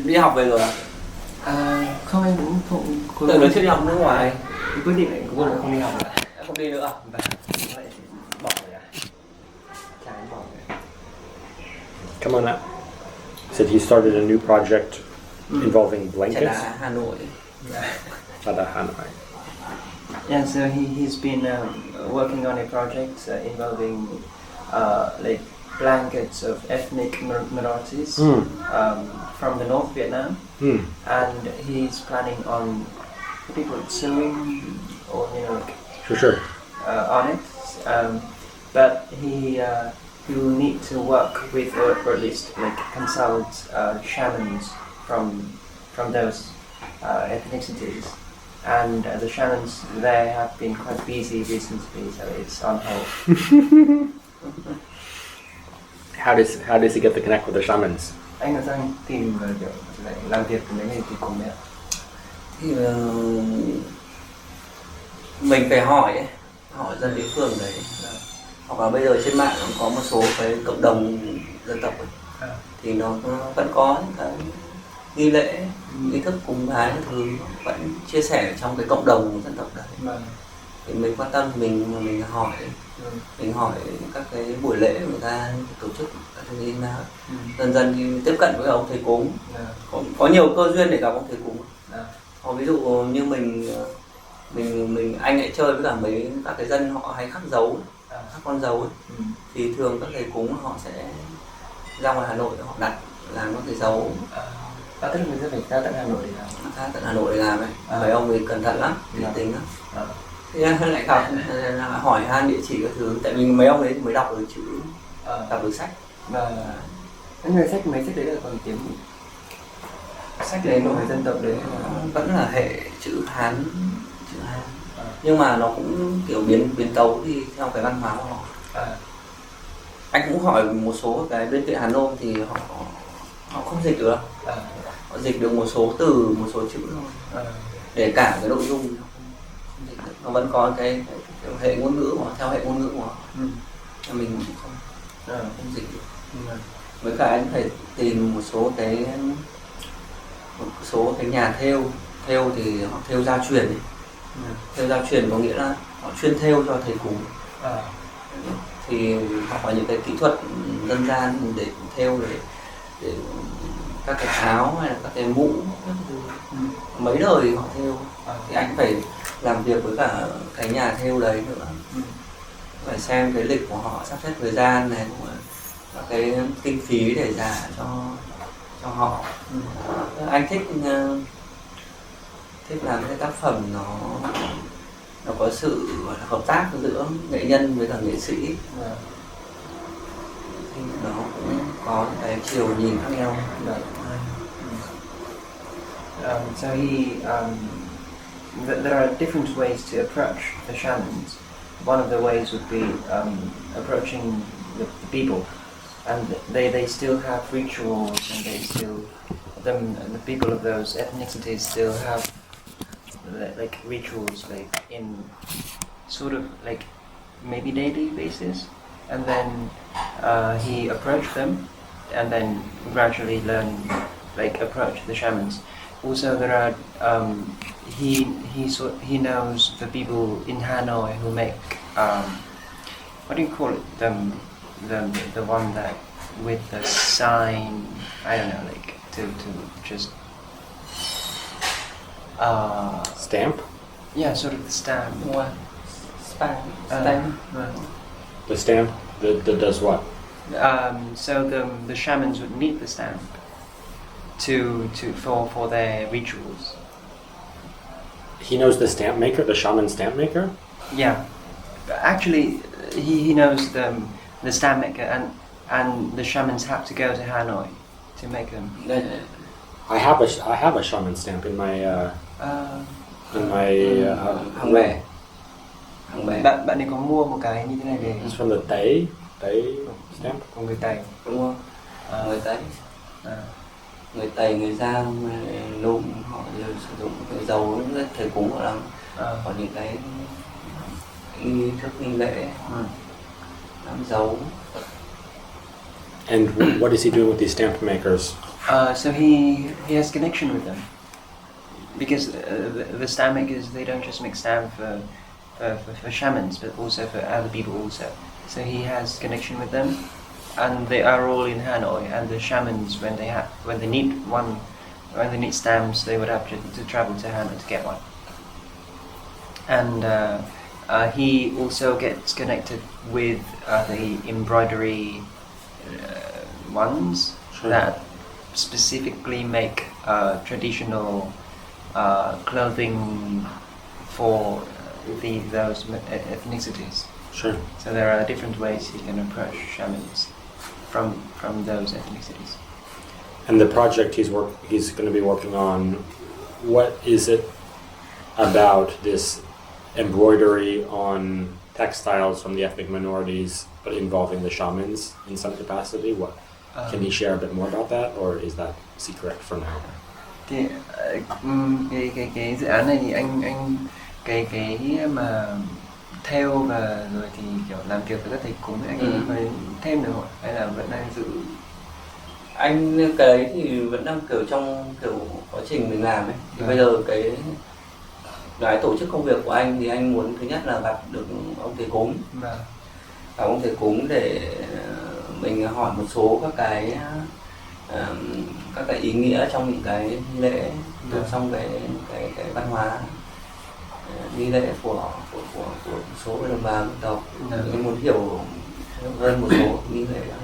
Đi học về rồi à? Không, em cũng không. Tưởng là chưa đi học nước ngoài. Quyết định lại cũng không đi học nữa. Em không đi nữa à? Và vậy bỏ rồi à? Chả bỏ rồi. Come on up. Said he started a new project involving Chả blankets đá Hà Nội. at the Hanoi. Yeah, so he's been working on a project involving like blankets of ethnic minorities from the North Vietnam, and he's planning on people sewing or like Sure. on it, but he will need to work with or at least like consult shamans from those ethnicities. And the shamans there have been quite busy recently, so it's on hold. How does he get to connect with the shamans? Anh là đang tìm kiểu lại làm việc với mấy người thì cùng đấy ạ. Thì mình phải hỏi dân địa phương đấy. Hoặc là bây giờ trên mạng có một số cái cộng đồng dân tộc ấy. Thì nó vẫn có những cái nghi lễ, nghi thức cúng bái các thứ vẫn chia sẻ trong cái cộng đồng dân tộc đấy. Thì mình quan tâm mình hỏi các cái buổi lễ người ta tổ chức các thứ như thế nào. Dần dần thì tiếp cận với ông thầy cúng, có nhiều cơ duyên để gặp ông thầy cúng. Hoặc ví dụ như anh lại chơi với cả mấy các cái dân họ hay khắc dấu, khắc con dấu ấy. Thì thường các thầy cúng họ sẽ ra ngoài Hà Nội họ đặt làm các cái dấu. Tức là mình sẽ phải ra tận Hà Nội để làm. Ra tận Hà Nội để làm ấy. Mấy ông ấy cẩn thận lắm, tính lắm. Thế lại gặp hỏi han địa chỉ các thứ, tại vì mấy ông ấy mới đọc được chữ, đọc được sách. Và mấy sách đấy là còn tiếng sách đấy của người dân tộc đấy vẫn là hệ chữ Hán, nhưng mà nó cũng kiểu biến tấu thì theo cái văn hóa của họ. Anh cũng hỏi một số cái bên viện Hàn Nôm thì họ không dịch được, họ dịch được một số từ, một số chữ thôi, để cả cái nội dung không dịch được. Nó vẫn có cái hệ ngôn ngữ của họ, theo hệ ngôn ngữ của họ. Mình không dịch được. Với cả anh phải tìm một số cái nhà thêu thì họ thêu gia truyền ấy. Thêu gia truyền có nghĩa là họ chuyên thêu cho thầy cúng. Thì họ có những cái kỹ thuật dân gian để thêu để các cái áo hay là các cái mũ, mấy đời họ thêu. Thì anh phải làm việc với cả cái nhà thêu đấy nữa, phải xem cái lịch của họ, sắp xếp thời gian này, các cái kinh phí để trả cho họ. Anh thích làm cái tác phẩm nó có sự hợp tác giữa nghệ nhân với cả nghệ sĩ, thì nó cũng có cái chiều nhìn khác nhau. So there are different ways to approach the shamans. One of the ways would be approaching the people, and they still have rituals, and the people of those ethnicities still have like rituals, like in sort of like maybe daily basis, and then he approached them, and then gradually learn like approach the shamans. Also, there are he knows the people in Hanoi who make what do you call it, the one that with the sign, I don't know, like to just Stamp? yeah, sort of the stamp. Stamp. The stamp that does what? So the shamans would need the stamp for their rituals. He knows the stamp maker, the shaman stamp maker? Yeah, actually, he knows the stamp maker, and the shamans have to go to Hanoi to make them. I have a shaman stamp in my hàng bè. Bạn ấy có mua một cái như thế này để It's from the Tay stamp. của người Tây, Đúng không? Người Tây, người Tây, người Giang, người Nôm, họ đều sử dụng cái dầu thầy cúng họ làm. Có những cái nghi thức nghi lễ làm dấu. And what is he doing with these stamp makers? So he has connection with them because the stam makers, they don't just make stam for shamans but also for other people also. So he has connection with them, and they are all in Hanoi. And the shamans, when they need stamps, they would have to travel to Hanoi to get one. And he also gets connected with the embroidery ones that specifically make traditional clothing for those ethnicities. Sure. So there are different ways he can approach shamans from those ethnicities. And the project he's going to be working on, what is it about this embroidery on textiles from the ethnic minorities, but involving the shamans in some capacity? What can you share a bit more about that, or is that secret for now? Thì cái dự án này thì anh cái mà theo và rồi thì kiểu làm việc với các thầy cúng, anh có thêm được không? Hay là vẫn đang giữ? Anh cái đấy thì vẫn đang kiểu trong kiểu quá trình mình làm ấy. Thì bây giờ cái tổ chức công việc của anh thì anh muốn thứ nhất là gặp được ông thầy cúng, và ông thầy cúng để mình hỏi một số các cái ý nghĩa trong những cái nghi lễ, trong cái văn hóa nghi lễ của một số đồng bào dân tộc. Mình muốn hiểu hơn một số nghi lễ đó.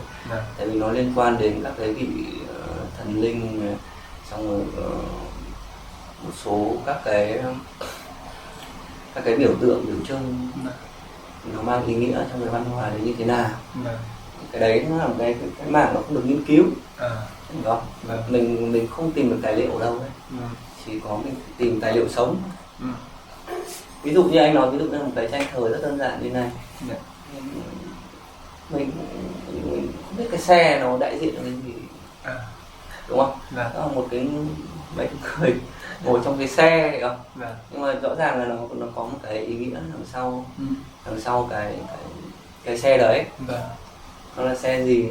Tại vì nó liên quan đến các cái vị thần linh, xong rồi một số các cái biểu tượng, biểu trưng nó mang ý nghĩa trong cái văn hóa đấy như thế nào. Cái đấy nó là một cái mảng nó không được nghiên cứu, đúng không? Mình không tìm được tài liệu đâu đấy, chỉ có mình tìm tài liệu sống. Ví dụ như anh nói, ví dụ như một cái tranh thờ rất đơn giản như này, mình không biết cái xe nó đại diện cho cái gì, đúng không? Đó là một cái mấy người ngồi trong cái xe, đúng không? Nhưng mà rõ ràng là nó có một cái ý nghĩa đằng sau cái xe đấy. Nó là xe gì,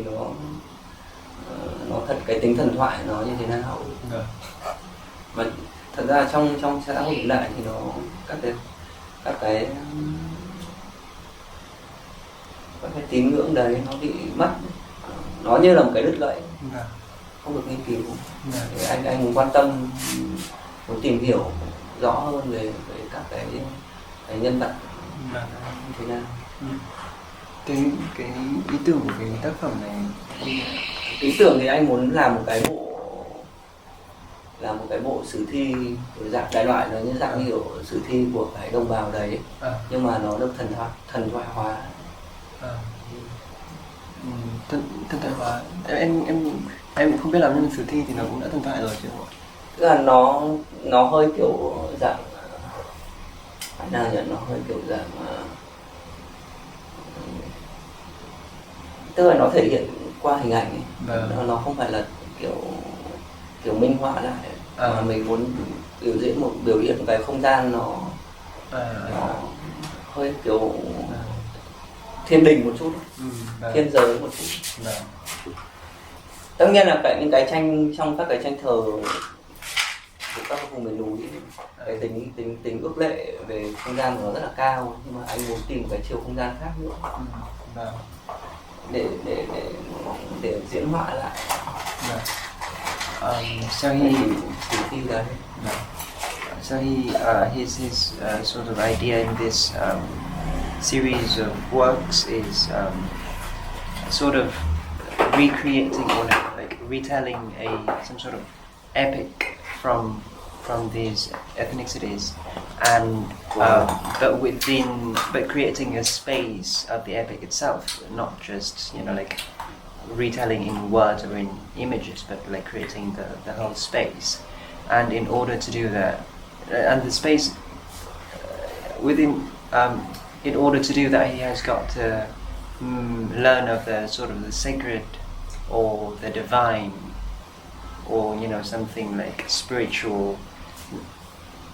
nó thật cái tính thần thoại nó như thế nào. Mà thật ra trong xã hội hiện đại thì nó các cái tín ngưỡng đấy nó bị mất, nó như là một cái đứt gãy, không được nghiên cứu. Thì anh muốn quan tâm, muốn tìm hiểu rõ hơn về các cái nhân vật như thế nào. Cái ý tưởng của cái tác phẩm này, ý tưởng thì anh muốn làm một cái bộ sử thi dạng đại loại, nó như dạng như kiểu sử thi của cái đồng bào đấy, nhưng mà nó được thần thoại hóa. Thần thoại hóa. Em cũng không biết làm, nhưng sử thi thì nó cũng đã thần thoại rồi chứ không ạ? Tức là nó hơi kiểu dạng nó hơi kiểu dạng, tức là nó thể hiện qua hình ảnh ấy. Nó không phải là kiểu minh họa lại, mà mình muốn biểu hiện một cái không gian nó hơi kiểu thiên đình một chút, thiên giới một chút. Tất nhiên là những cái tranh trong các cái tranh thờ của các vùng miền núi, cái tính ước lệ về không gian của nó rất là cao, nhưng mà anh muốn tìm một cái chiều không gian khác nữa để diễn họa lại. So his sort of idea in this series of works is sort of recreating or like retelling some sort of epic from these ethnicities, and but creating a space of the epic itself, not just like retelling in words or in images, but like creating the whole space. And in order to do that, and the space in order to do that, he has got to learn of the sort of the sacred or the divine, or something like spiritual,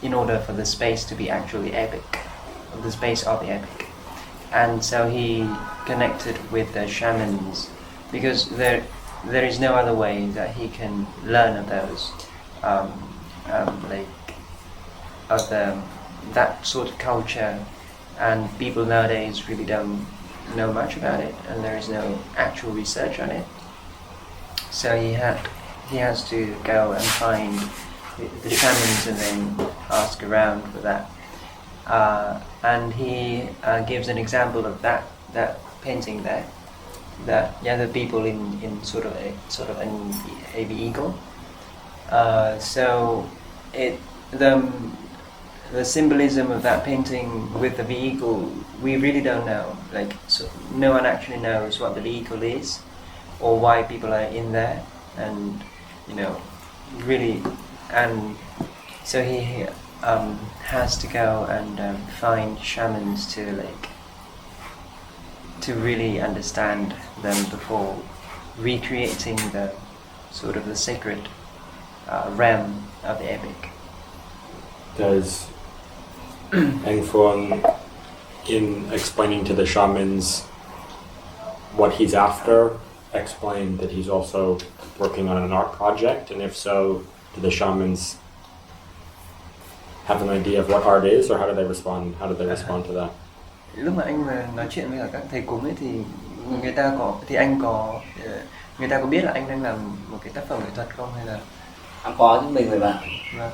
in order for the space to be actually epic, the space of the epic. And so he connected with the shamans, because there is no other way that he can learn of those, like of that sort of culture, and people nowadays really don't know much about it, and there is no actual research on it. So he has to go and find the shamans and then ask around for that. And he gives an example of that painting there, that the people in sort of an eagle. So the symbolism of that painting with the vehicle, we really don't know. Like, so no one actually knows what the vehicle is, or why people are in there, and really, and so he has to go and find shamans to really understand them before recreating the sort of the sacred realm of the epic. Does Anh Phuong, in explaining to the shamans what he's after, explain that he's also working on an art project? And if so, do the shamans have an idea of what art is, or how do they respond? How do they respond to that? Lúc mà anh mà nói chuyện với các thầy cúng ấy thì người ta có biết là anh đang làm một cái tác phẩm nghệ thuật không, hay là có chứ, mình người bạn.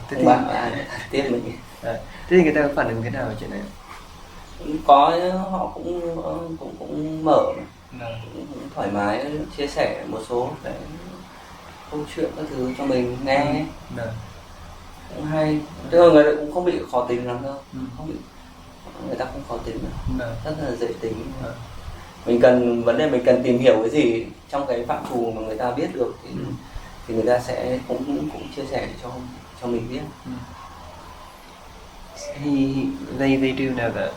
Thế bạn ai tiếp mình. Thế thì người ta có phản ứng thế nào về chuyện này? Có, họ cũng mở, cũng thoải mái chia sẻ một số cái câu chuyện các thứ cho mình nghe. Cũng hay, tức là người ta cũng không bị khó tính lắm đâu, người ta không khó tính đâu, rất là dễ tính. Mình cần tìm hiểu cái gì trong cái phạm trù mà người ta biết được thì người ta sẽ cũng chia sẻ cho mình biết. They do know that,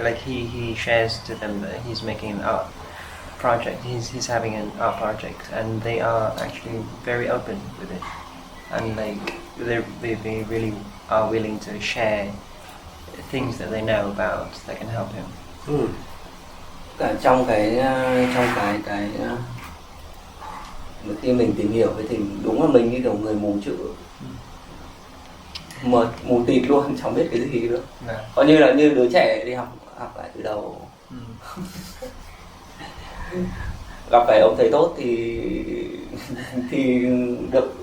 like he shares to them that he's making an art project. He's having an art project, and they are actually very open with it, and like they really are willing to share things that they know about that can help him. Cả trong cái khi mình tìm hiểu thì đúng là mình như kiểu người mù chữ, mù tịt luôn, chẳng biết cái gì nữa. Coi như là như đứa trẻ đi học lại từ đầu. Gặp phải ông thầy tốt thì được,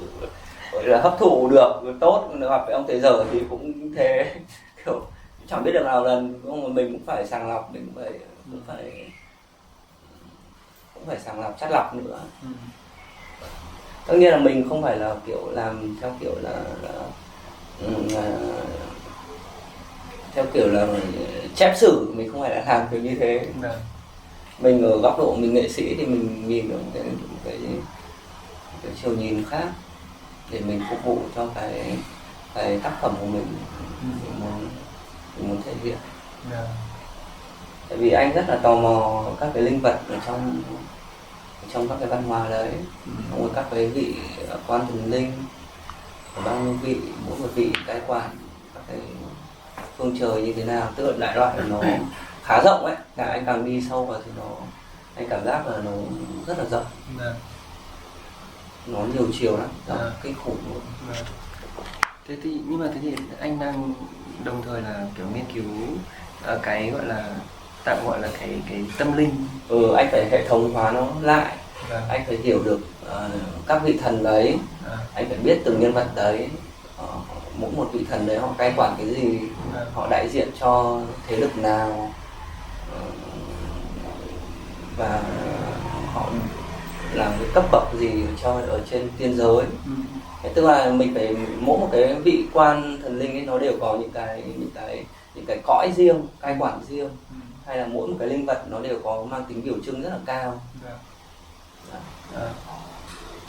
gọi là hấp thụ được tốt, gặp phải ông thầy dở thì cũng thế, kiểu chẳng biết được nào lần, mình cũng phải sàng lọc, mình cũng phải sàng lọc, chắt lọc nữa. Tất nhiên là mình không phải là kiểu làm theo kiểu là theo kiểu là chép sử, mình không phải là làm kiểu như thế. Mình ở góc độ mình nghệ sĩ thì mình nhìn được cái chiều nhìn khác để mình phục vụ cho cái tác phẩm của mình muốn thể hiện. Tại vì anh rất là tò mò các cái linh vật ở trong các cái văn hóa đấy, rồi các cái vị quan thần linh, có bao nhiêu vị, mỗi một vị cai quản các cái phương trời như thế nào, tức là đại loại là nó khá rộng ấy. Anh càng đi sâu vào thì anh cảm giác là nó rất là rộng, nó nhiều chiều lắm, kinh khủng luôn. Thế thì anh đang đồng thời là kiểu nghiên cứu cái gọi là tạm gọi là cái tâm linh. Anh phải hệ thống hóa nó lại. Anh phải hiểu được các vị thần đấy, anh phải biết từng nhân vật đấy, mỗi một vị thần đấy họ cai quản cái gì, họ đại diện cho thế lực nào, và họ làm cái cấp bậc gì ở trên tiên giới. Tức là mình phải, mỗi một cái vị quan thần linh ấy nó đều có những cái cõi riêng, cai quản riêng, hay là mỗi một cái linh vật nó đều có mang tính biểu trưng rất là cao.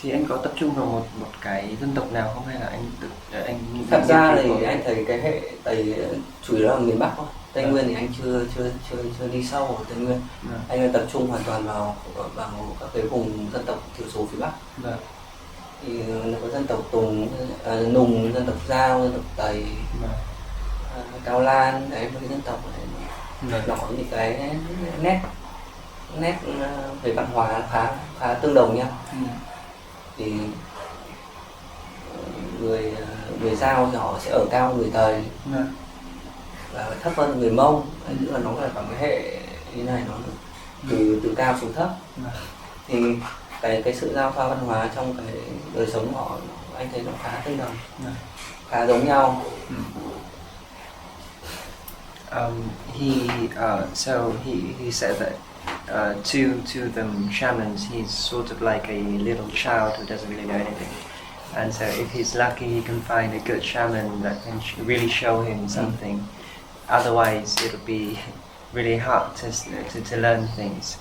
Thì anh có tập trung vào một cái dân tộc nào không, hay là anh thật ra thì anh thấy cái hệ Tây chủ yếu là miền Bắc thôi. Tây Nguyên thì anh chưa đi sâu ở Tây Nguyên. Anh tập trung hoàn toàn vào các cái vùng dân tộc thiểu số phía Bắc. Thì có dân tộc Nùng, dân tộc Dao, dân tộc Tây, Cao Lan, đấy, mấy cái dân tộc này nó có những cái nét nét về văn hóa khá tương đồng nhau. Thì người Dao thì họ sẽ ở cao hơn người Tây và thấp hơn người Mông, tức là nó là cả cái hệ như này, nó từ cao xuống thấp. Thì cái sự giao thoa văn hóa trong cái đời sống của họ, anh thấy nó khá tương đồng, khá giống nhau. He said that to the shamans he's sort of like a little child who doesn't really know anything, and so if he's lucky he can find a good shaman that can really show him something. Otherwise it'll be really hard to learn things.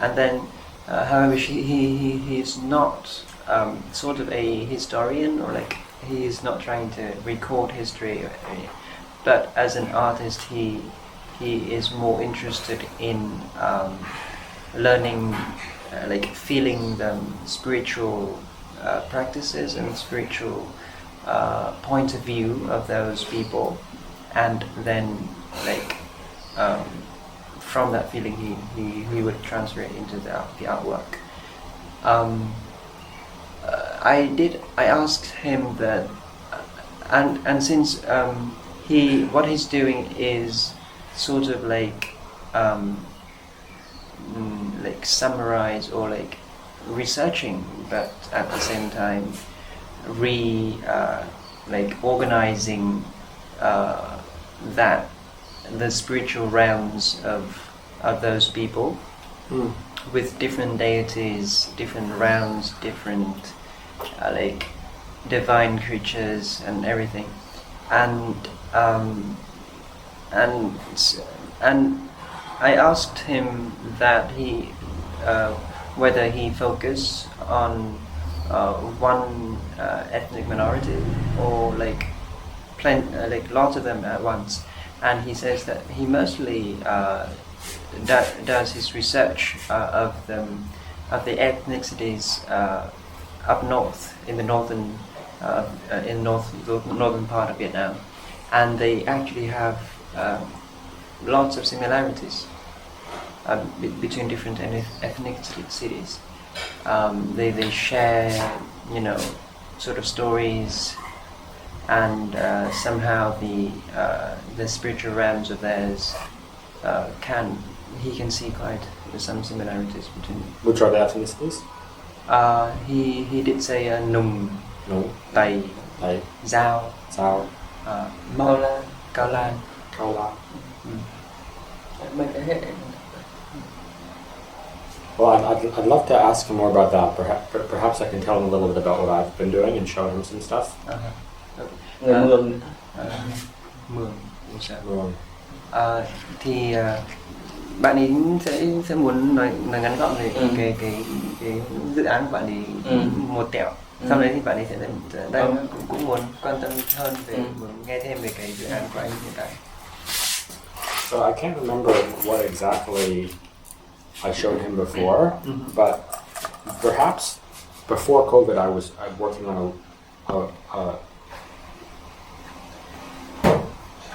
And then however he's not sort of a historian, or like he's not trying to record history, but as an artist he is more interested in learning, like feeling the spiritual practices and spiritual point of view of those people, and then like from that feeling he would transfer it into the artwork. I asked him that, and since what he's doing is sort of like summarize or like researching, but at the same time like organizing that the spiritual realms of those people with different deities, different realms, different like divine creatures and everything, and I asked him that he whether he focused on one ethnic minority or like lots of them at once, and he says that he mostly does his research of the ethnicities up north in the northern part of Vietnam, and they actually have lots of similarities between different ethnicities. They share, sort of stories, and somehow the spiritual realms of theirs he can see quite some similarities between them. Which are the ethnicities? He did say Nùng, Tày, Dao, Mông, Cao Lan. Mấy cái hệ. Well, I'd love to ask him more about that. Perhaps I can tell him a little bit about what I've been doing and show him some stuff. Người Mường. Mường. Thì bạn ấy sẽ muốn nói ngắn gọn về cái dự án của bạn ấy một tẹo. Sau đấy thì bạn ấy sẽ đang cũng muốn quan tâm hơn về, muốn nghe thêm về cái dự án của anh hiện tại. So I can't remember what exactly I showed him before, but perhaps before COVID I was working on a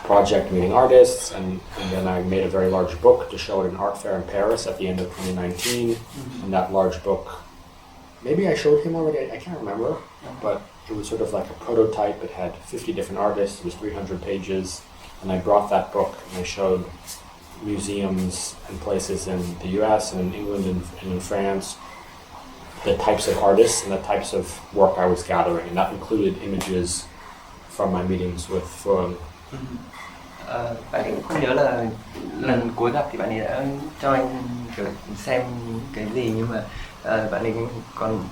project meeting artists, and then I made a very large book to show at an art fair in Paris at the end of 2019. And that large book, maybe I showed him already, I can't remember, but it was sort of like a prototype. It had 50 different artists, it was 300 pages, and I brought that book and I showed museums and places in the US and in England and in France the types of artists and the types of work I was gathering, and that included images from my meetings with Phương. Bạn ấy cũng không nhớ là lần cuối gặp thì bạn ấy đã cho anh kiểu xem cái gì, nhưng mà bạn ấy còn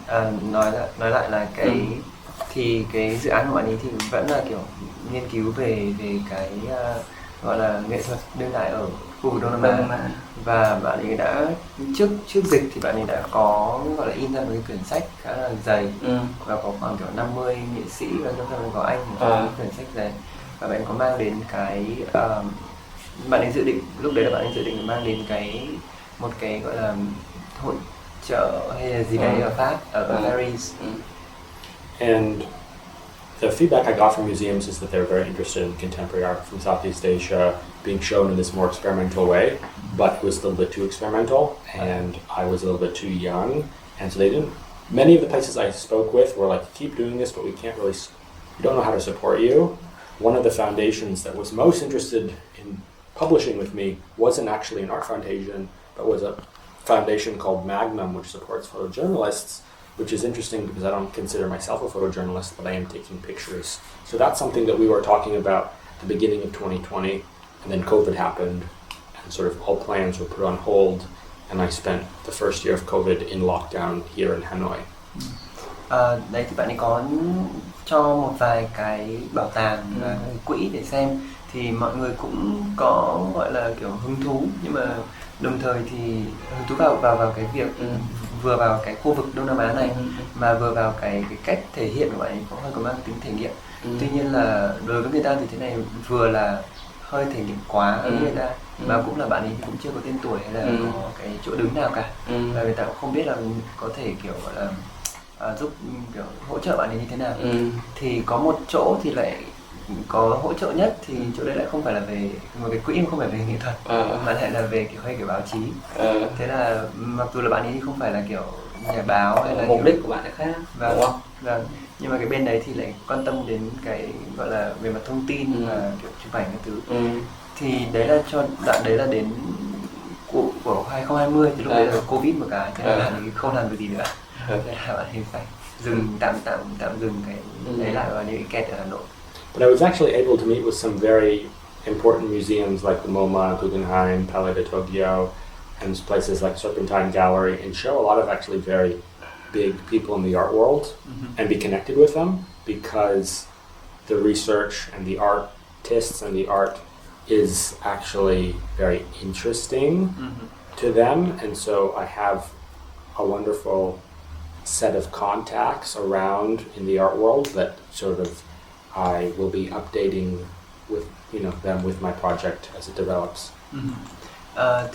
nói lại là cái dự án của bạn ấy thì vẫn là kiểu nghiên cứu về cái gọi là nghệ thuật đương đại ở khu vực Đông Nam Á. Và bạn ấy đã trước dịch thì bạn ấy đã có gọi là in ra một cái quyển sách khá là dày, và có khoảng kiểu 50 nghệ sĩ, và trong đó có anh trong quyển sách dày. Và bạn có mang đến cái bạn ấy dự định, lúc đấy là bạn ấy dự định mang đến một cái gọi là hội chợ hay là gì đấy ở Pháp, ở Paris. And the feedback I got from museums is that they're very interested in contemporary art from Southeast Asia being shown in this more experimental way, but it was a little bit too experimental, and I was a little bit too young, and so they didn't. Many of the places I spoke with were like, keep doing this, but we don't know how to support you. One of the foundations that was most interested in publishing with me wasn't actually an art foundation, but was a foundation called Magnum, which supports photojournalists, which is interesting because I don't consider myself a photojournalist, but I am taking pictures. So that's something that we were talking about at the beginning of 2020, and then COVID happened, and sort of all plans were put on hold, and I spent the first year of COVID in lockdown here in Hanoi. Đấy thì bạn ấy có cho một vài cái bảo tàng và quỹ để xem, thì mọi người cũng có gọi là kiểu hứng thú, nhưng mà đồng thời thì hứng thú vào cái việc vừa vào cái khu vực Đông Nam Á này, mà vừa vào cái cách thể hiện của bạn ấy hơi có mang tính thể nghiệm. Tuy nhiên là đối với người ta thì thế này vừa là hơi thể nghiệm quá với người ta, mà cũng là bạn ấy cũng chưa có tên tuổi hay là có cái chỗ đứng nào cả, và người ta cũng không biết là có thể kiểu gọi là giúp kiểu hỗ trợ bạn ấy như thế nào. Thì có một chỗ thì lại có hỗ trợ nhất, thì chỗ đấy lại không phải là về một cái quỹ, không phải về nghệ thuật, mà lại là về kiểu hay kiểu báo chí. Thế là mặc dù là bạn ấy không phải là kiểu nhà báo hay là mục đích của bạn ấy khác, đúng không? Vâng. Nhưng mà cái bên đấy thì lại quan tâm đến cái gọi là về mặt thông tin và kiểu chụp ảnh các thứ. Thì đấy là cho đoạn đấy là đến của 2020, thì lúc đấy là Covid một cái, thế là bạn ấy không làm được gì nữa. Thế là bạn ấy phải dừng tạm dừng cái đấy lại, và những kẹt ở Hà Nội. But I was actually able to meet with some very important museums like the MoMA, Guggenheim, Palais de Tokyo, and places like Serpentine Gallery, and show a lot of actually very big people in the art world and be connected with them, because the research and the artists and the art is actually very interesting to them, and so I have a wonderful set of contacts around in the art world that sort of I will be updating with them with my project as it develops.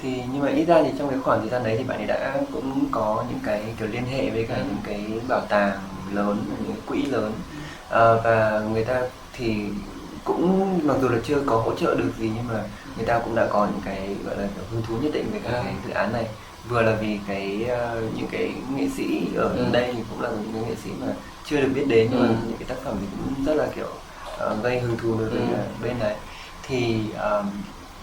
Thì nhưng mà ít ra thì trong cái khoảng thời gian đấy thì bạn ấy đã cũng có những cái kiểu liên hệ với cả những cái bảo tàng lớn, những cái quỹ lớn, và người ta thì cũng mặc dù là chưa có hỗ trợ được gì, nhưng mà người ta cũng đã có những cái gọi là hứng thú nhất định về cái dự án này. Vừa là vì những cái nghệ sĩ ở đây thì cũng là những cái nghệ sĩ mà chưa được biết đến, nhưng mà những cái tác phẩm thì cũng rất là kiểu gây hứng thú đối với bên này. Thì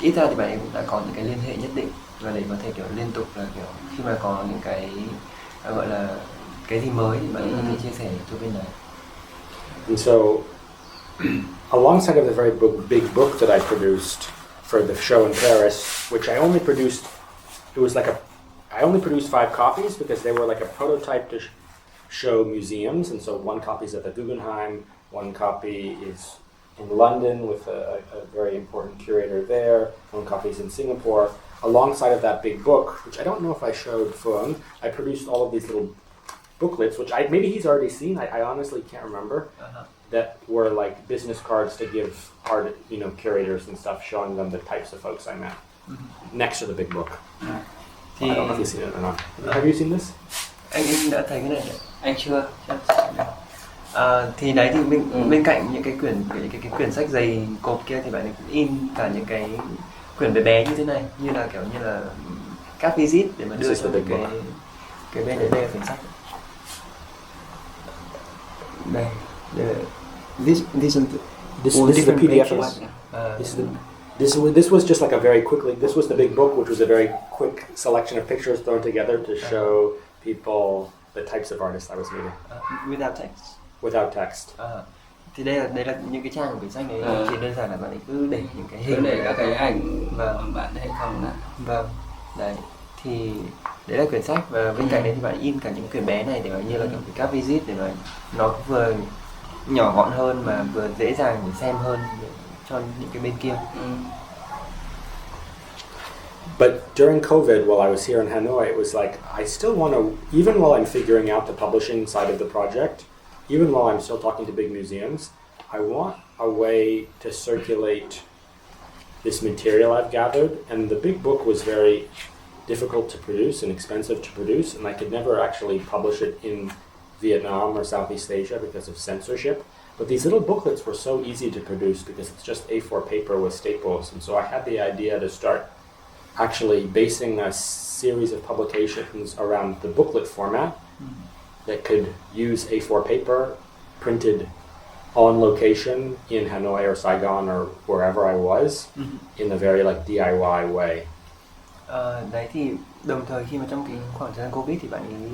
ít ra thì bạn ấy cũng đã có những cái liên hệ nhất định, và để có thể kiểu liên tục là kiểu khi mà có những cái gọi là cái gì mới thì bạn ấy có thể chia sẻ cho bên này. And so, alongside of the very big book that I produced for the show in Paris, which I only produced, I only produced 5 copies because they were like a prototype to show museums, and so one copy is at the Guggenheim, one copy is in London with a very important curator there, one copy is in Singapore. Alongside of that big book, which I don't know if I showed Fung, I produced all of these little booklets, which maybe he's already seen, I honestly can't remember, that were like business cards to give art, curators and stuff, showing them the types of folks I met, next to the big book. I don't know if you've seen it or not. Have you seen this? Anh đã thấy cái này chưa? Anh chưa. Thì đấy thì bên cạnh những cái quyển sách dày cộp kia thì bạn ấy cũng in cả những cái quyển bé bé như thế này, như là các visit để mà đưa cho cái bên đấy. Đây là quyển sách. Đây. This is the PDF. This was just like this was the big book, which was a very quick selection of pictures thrown together to show people the types of artists I was meeting. Without text. Without text. Thì đây là những cái trang của quyển sách đấy, chỉ đơn giản là bạn ấy cứ để những cái hình, để các cái ảnh bạn hệ thống này. Vâng. Đấy. Thì đấy là quyển sách, và bên cạnh đấy thì bạn in cả những quyển bé này để như là các visit, để mà nó vừa nhỏ gọn hơn mà vừa dễ dàng để xem hơn cho những cái bên kia. But during COVID, while I was here in Hanoi, it was like I still want to, even while I'm figuring out the publishing side of the project, even while I'm still talking to big museums, I want a way to circulate this material I've gathered. And the big book was very difficult to produce and expensive to produce, and I could never actually publish it in Vietnam or Southeast Asia because of censorship. But these little booklets were so easy to produce because it's just A4 paper with staples. And so I had the idea to start actually basing a series of publications around the booklet format that could use A4 paper printed on location in Hanoi or Saigon or wherever I was in a very like DIY way. Đấy thì đồng thời khi mà trong cái khoảng thời gian Covid thì bạn ấy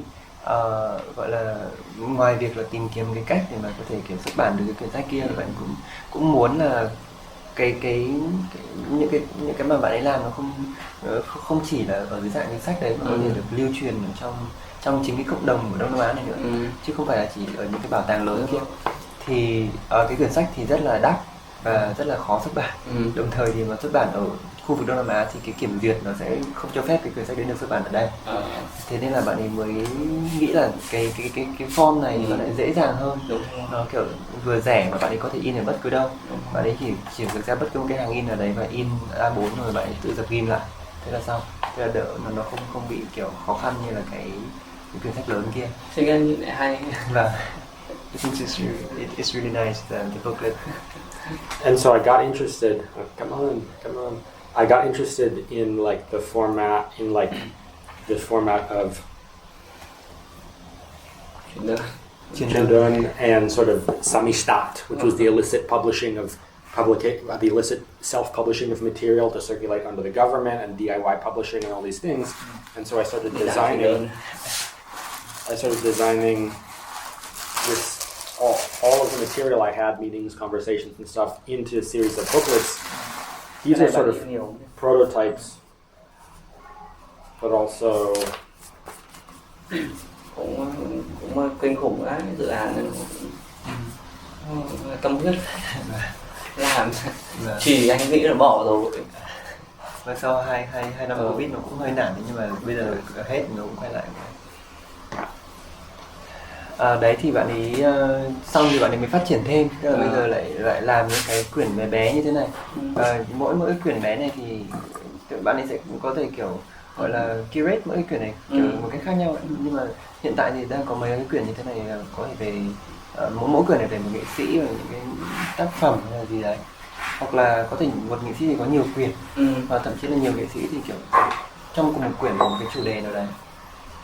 gọi là ngoài việc là tìm kiếm cái cách để mà có thể kiểu xuất bản được cái quyển sách kia, thì bạn cũng muốn là những cái mà bạn ấy làm nó không chỉ là ở dưới dạng cái sách đấy mà có thể được lưu truyền ở trong chính cái cộng đồng của Đông Nam Á này nữa, chứ không phải là chỉ ở những cái bảo tàng lớn kia. Thì cái quyển sách thì rất là đắt và rất là khó xuất bản. Đồng thời thì mà xuất bản ở khu vực Đông Nam Á thì cái kiểm duyệt nó sẽ không cho phép cái quyển sách đấy được xuất bản ở đây. Thế nên là bạn ấy mới nghĩ là cái form này nó lại dễ dàng hơn. Nó kiểu vừa rẻ mà bạn ấy có thể in ở bất cứ đâu. Bạn ấy chỉ được ra bất cứ một cái hàng in ở đấy và in A4 rồi bạn ấy tự dập ghim lại. Thế là xong. Thế là đỡ, nó không bị kiểu khó khăn như là cái quyển sách lớn kia. Thế anh lại hay. Và I think it's really nice, the booklet. And so I got interested. Come on. I got interested in like the format, of Chindun and sort of Samizdat, which was the illicit publishing of the illicit self-publishing of material to circulate under the government, and DIY publishing and all these things. And so I started designing this all of the material I had, meetings, conversations, and stuff, into a series of booklets. These are sort of prototypes, but also cũng kinh khủng quá, cái dự án này tâm huyết làm, chỉ anh nghĩ là bỏ rồi. Và sau hai năm Covid nó cũng hơi nản, nhưng mà bây giờ hết nó cũng quay lại. Đấy thì bạn ấy xong thì bạn ấy mới phát triển thêm, tức là bây giờ lại làm những cái quyển bé bé như thế này. Mỗi quyển bé này thì bạn ấy sẽ có thể kiểu gọi là curate mỗi cái quyển này kiểu một cách khác nhau ấy. Nhưng mà hiện tại thì đang có mấy cái quyển như thế này có thể về mỗi quyển này về một nghệ sĩ và những cái tác phẩm hay là gì đấy, hoặc là có thể một nghệ sĩ thì có nhiều quyển, và thậm chí là nhiều nghệ sĩ thì kiểu trong cùng một quyển một cái chủ đề nào đấy,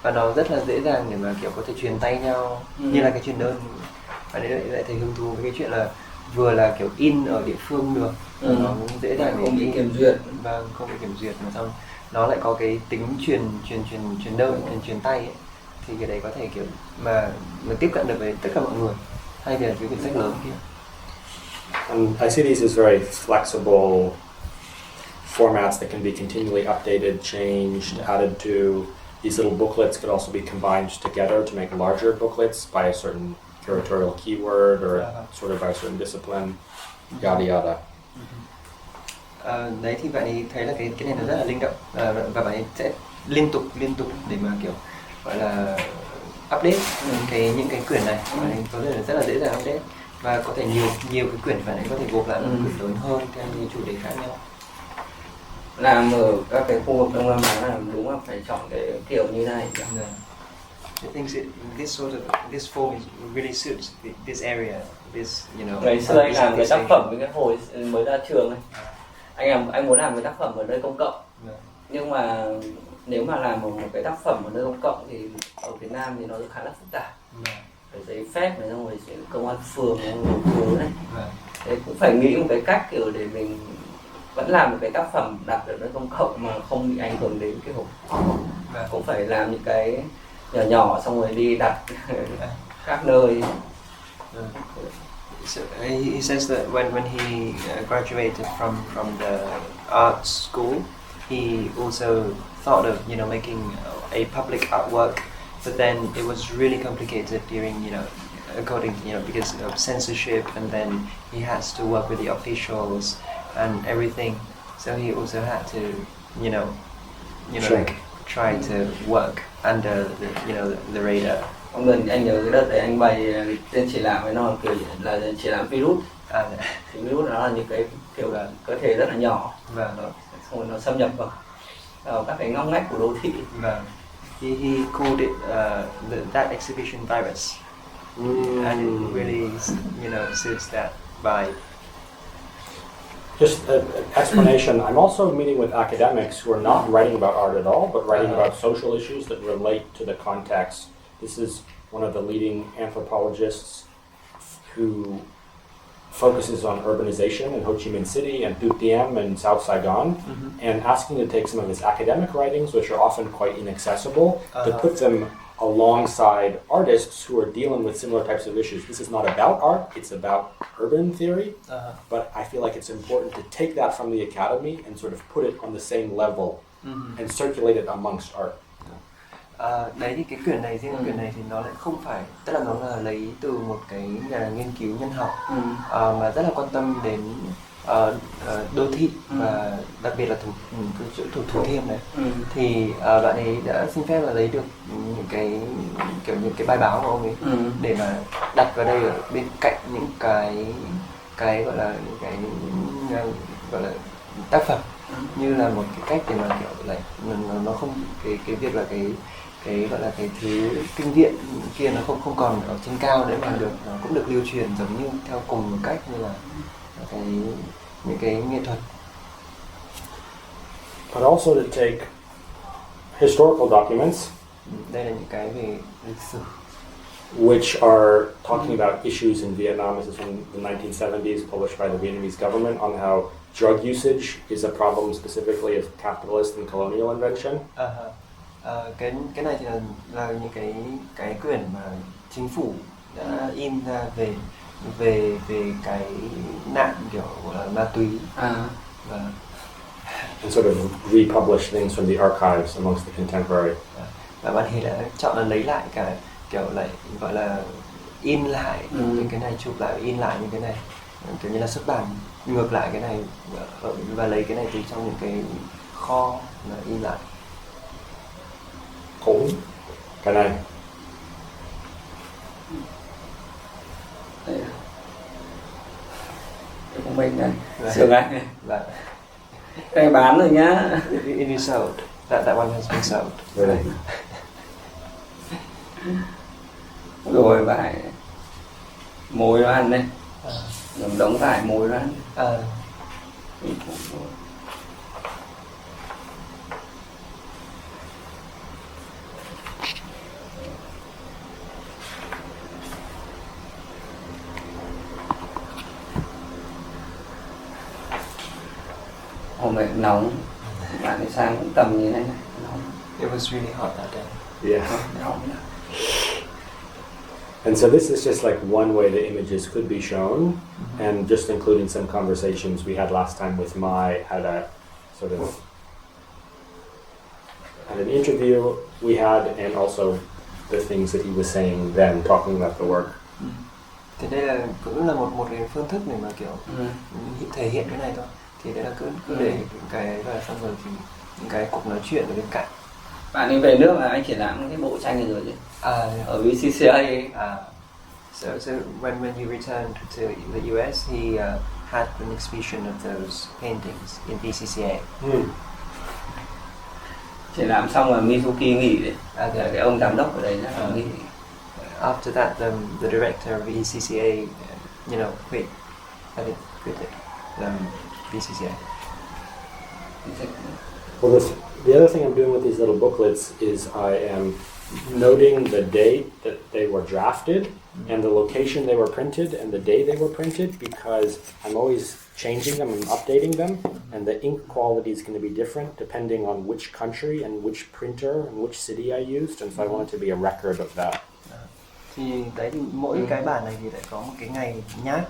và nó rất là dễ dàng để mà kiểu có thể truyền tay nhau như là cái truyền đơn. Và đấy lại thấy hứng thú với cái chuyện là vừa là kiểu in ở địa phương được, nó cũng dễ dàng để không bị kiểm duyệt, và không bị kiểm duyệt, mà xong nó lại có cái tính truyền đơn, truyền tay ấy. Thì cái đấy có thể kiểu mà tiếp cận được với tất cả mọi người, thay vì là cái quyển sách lớn kia. And I see these as very flexible formats that can be continually updated, changed, added to. These little booklets could also be combined together to make larger booklets by a certain curatorial keyword or sort of by a certain discipline, yada yada. Đấy thì bạn ấy thấy là cái này nó rất là linh động, và bạn ấy sẽ liên tục để mà kiểu gọi là update những cái quyển này. Bạn ấy có thể là rất là dễ dàng update, và có thể nhiều cái quyển bạn ấy có thể gộp lại một quyển lớn hơn theo những chủ đề khác nhau. Làm ở các cái khu vực Đông Nam Á là đúng là phải chọn cái kiểu như này. I think this form really suits this area, this Ngày xưa anh làm cái tác phẩm với cái hồi mới ra trường ấy, anh muốn làm cái tác phẩm ở nơi công cộng, nhưng mà nếu mà làm một cái tác phẩm ở nơi công cộng thì ở Việt Nam thì nó khá là phức tạp, phải giấy phép này, xong rồi công an phường nhiều thứ này, thế cũng phải nghĩ một cái cách kiểu để mình vẫn làm một cái tác phẩm đặt ở nơi công cộng mà không bị ảnh hưởng đến cái hộp, cũng phải làm những cái nhỏ xong rồi đi đặt các nơi. So he says that when he graduated from the art school, he also thought of making a public artwork, but then it was really complicated during according because of censorship, and then he has to work with the officials and everything. So he also had to Sure. like try to work under the radar. Anh nhớ cái đợt đấy anh bày tên triển lãm với nó kiểu là triển lãm virus. Thì virus nó là những cái kiểu là cơ thể rất là nhỏ, và xong rồi nó xâm nhập vào các cái ngóc ngách của đô thị. He called it that exhibition virus. and it really, suits that vibe. Just an explanation. I'm also meeting with academics who are not writing about art at all, but writing about social issues that relate to the context. This is one of the leading anthropologists who focuses on urbanization in Ho Chi Minh City and Thu Tiem and South Saigon, and asking to take some of his academic writings, which are often quite inaccessible, to put them alongside artists who are dealing with similar types of issues. This is not about art, it's about urban theory, but I feel like it's important to take that from the academy and sort of put it on the same level and circulate it amongst art. Đấy thì cái quyển này, riêng quyển này thì nó lại không phải, tức là nó là lấy từ một cái nhà nghiên cứu nhân học mà rất là quan tâm đến đô thị và đặc biệt là Thủ Thiêm này. Thì bạn ấy đã xin phép là lấy được những cái bài báo của ông ấy để mà đặt vào đây ở bên cạnh những cái gọi là gọi là tác phẩm, như là một cái cách để mà kiểu lại nó không cái việc là cái gọi là cái thứ kinh viện kia nó không còn ở trên cao để mà nó cũng được lưu truyền giống như theo cùng một cách như là những cái nghệ thuật. But also to take historical documents, đây là những cái về lịch sử, which are talking about issues in Vietnam. This is from the 1970s, published by the Vietnamese government, on how drug usage is a problem specifically of capitalist and colonial invention. Cái này thì là những cái quyển mà chính phủ đã in ra về cái nạn kiểu là ma túy và and sort of republish things from the archives amongst the contemporary. Và bạn ấy đã chọn là lấy lại cả kiểu lại gọi là in lại những cái này, chụp lại in lại những cái này, kiểu như là xuất bản ngược lại cái này và lấy cái này từ trong những cái kho là in lại. Cũng cái này đây của mình này, sườn anh này, cái bán rồi nhá. It is sold. That one has been sold. really. Rồi vải mồi nó ăn đây, đống vải mồi nó ăn. Hôm nay nóng, bạn đi sang cũng tầm như thế này nóng. It was really hot that day. Yeah. Nóng. And so this is just like one way the images could be shown, and just including some conversations we had last time with Mai at a sort of at an interview we had, and also the things that he was saying then, talking about the work. Thì đây là cũng là một cái phương thức để mà kiểu thể hiện cái này thôi. Thì đấy là cứ để những cái và xong rồi thì những cái cuộc nói chuyện ở bên cạnh. Bạn đi về nước là anh triển lãm cái bộ tranh này rồi chứ? Ở VCCA. So when you returned to the US, he had an exhibition of those paintings in VCCA. Triển lãm xong rồi Mizuki nghỉ đấy. Cái ông giám đốc ở đây nó nghỉ. After that, the director of VCCA, quit. I think quit it. VCCA. Well, the other thing I'm doing with these little booklets is I am noting the date that they were drafted and the location they were printed and the day they were printed, because I'm always changing them and updating them, and the ink quality is going to be different depending on which country and which printer and which city I used, and so I want it to be a record of that. Thì đấy, thì mỗi cái bản này thì lại có một cái ngày nháp,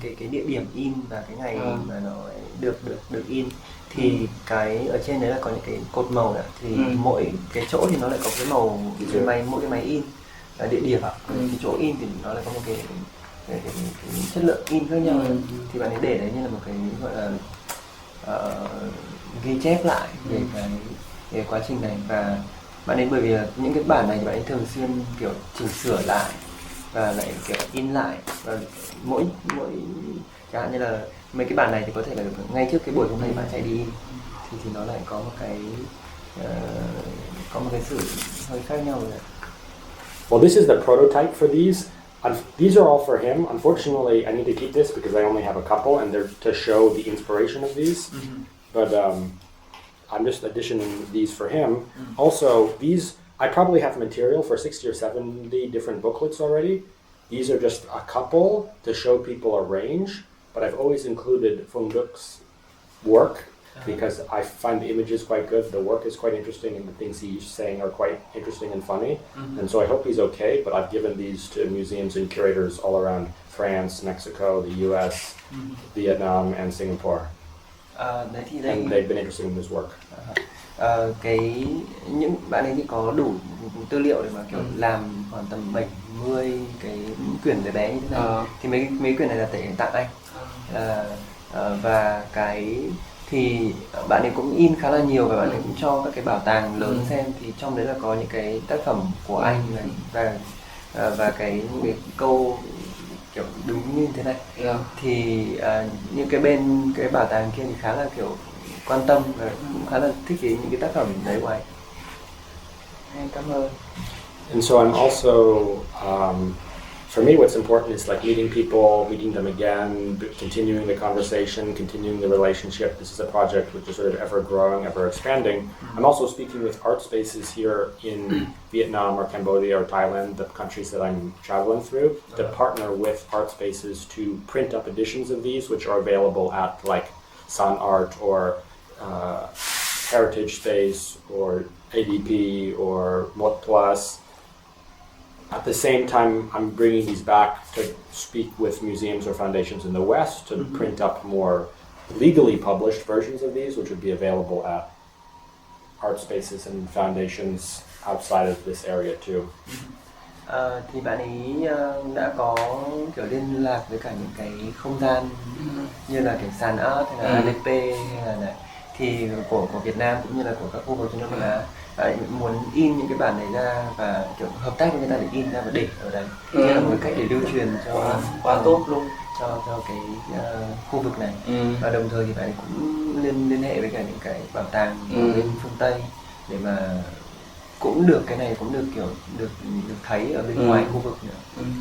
cái địa điểm in và cái ngày mà nó được in. Thì cái ở trên đấy là có những cái cột màu đấy, thì mỗi cái chỗ thì nó lại có cái màu mỗi cái máy in là địa điểm, cái chỗ in thì nó lại có một cái chất lượng in khác nhau. Thì bạn ấy để đấy như là một cái gọi là ghi chép lại về cái quá trình này. Và bạn ấy, bởi vì là những cái bản này thì bạn ấy thường xuyên kiểu chỉnh sửa lại và lại kiểu in lại, và mỗi chẳng hạn như là mấy cái bản này thì có thể là ngay trước cái buổi hôm nay bạn chạy đi thì nó lại có một cái sự hơi khác nhau rồi. Well, this is the prototype for these. these are all for him. Unfortunately, I need to keep this because I only have a couple, and they're to show the inspiration of these. But I'm just auditioning these for him. Also, these, I probably have material for 60 or 70 different booklets already. These are just a couple to show people a range, but I've always included Phung Duk's work because I find the images quite good, the work is quite interesting, and the things he's saying are quite interesting and funny. And so I hope he's okay, but I've given these to museums and curators all around France, Mexico, the US, Vietnam, and Singapore. Đấy thì đây And they've been interested in his work. Những bạn ấy thì có đủ tư liệu để mà kiểu làm khoảng tầm 70 cái quyển bé bé như thế này. Thì mấy quyển này là để tặng anh. Và cái thì bạn ấy cũng in khá là nhiều và bạn ấy cũng cho các cái bảo tàng lớn xem, thì trong đấy là có những cái tác phẩm của anh này và những cái câu kiểu đúng như thế này. Thì những cái bên cái bảo tàng kia thì khá là kiểu quan tâm và cũng khá là thích những cái tác phẩm đấy của anh. Cảm ơn. And so I'm also, for me, what's important is like meeting people, meeting them again, continuing the conversation, continuing the relationship. This is a project which is sort of ever growing, ever expanding. I'm also speaking with art spaces here in Vietnam or Cambodia or Thailand, the countries that I'm traveling through, to partner with art spaces to print up editions of these, which are available at like San Art or Heritage Space or ADP or Mot Plus. At the same time, I'm bringing these back to speak with museums or foundations in the West to print up more legally published versions of these, which would be available at art spaces and foundations outside of this area too. Thì bạn ấy đã có kiểu liên lạc với cả những cái không gian như là kiểu Sàn Art hay là ADP hay là này, thì của Việt Nam cũng như là của các khu vực trong Đông Nam Á. Bạn muốn in những cái bản này ra và kiểu hợp tác với người ta để in ra và để ở đấy. Thế là một cách để lưu truyền cho quá tốt luôn cho cái khu vực này. Và đồng thời thì bạn ấy cũng liên hệ với cả những cái bảo tàng ở bên phương Tây để mà cũng được cái này cũng được kiểu được thấy ở bên ngoài khu vực nữa.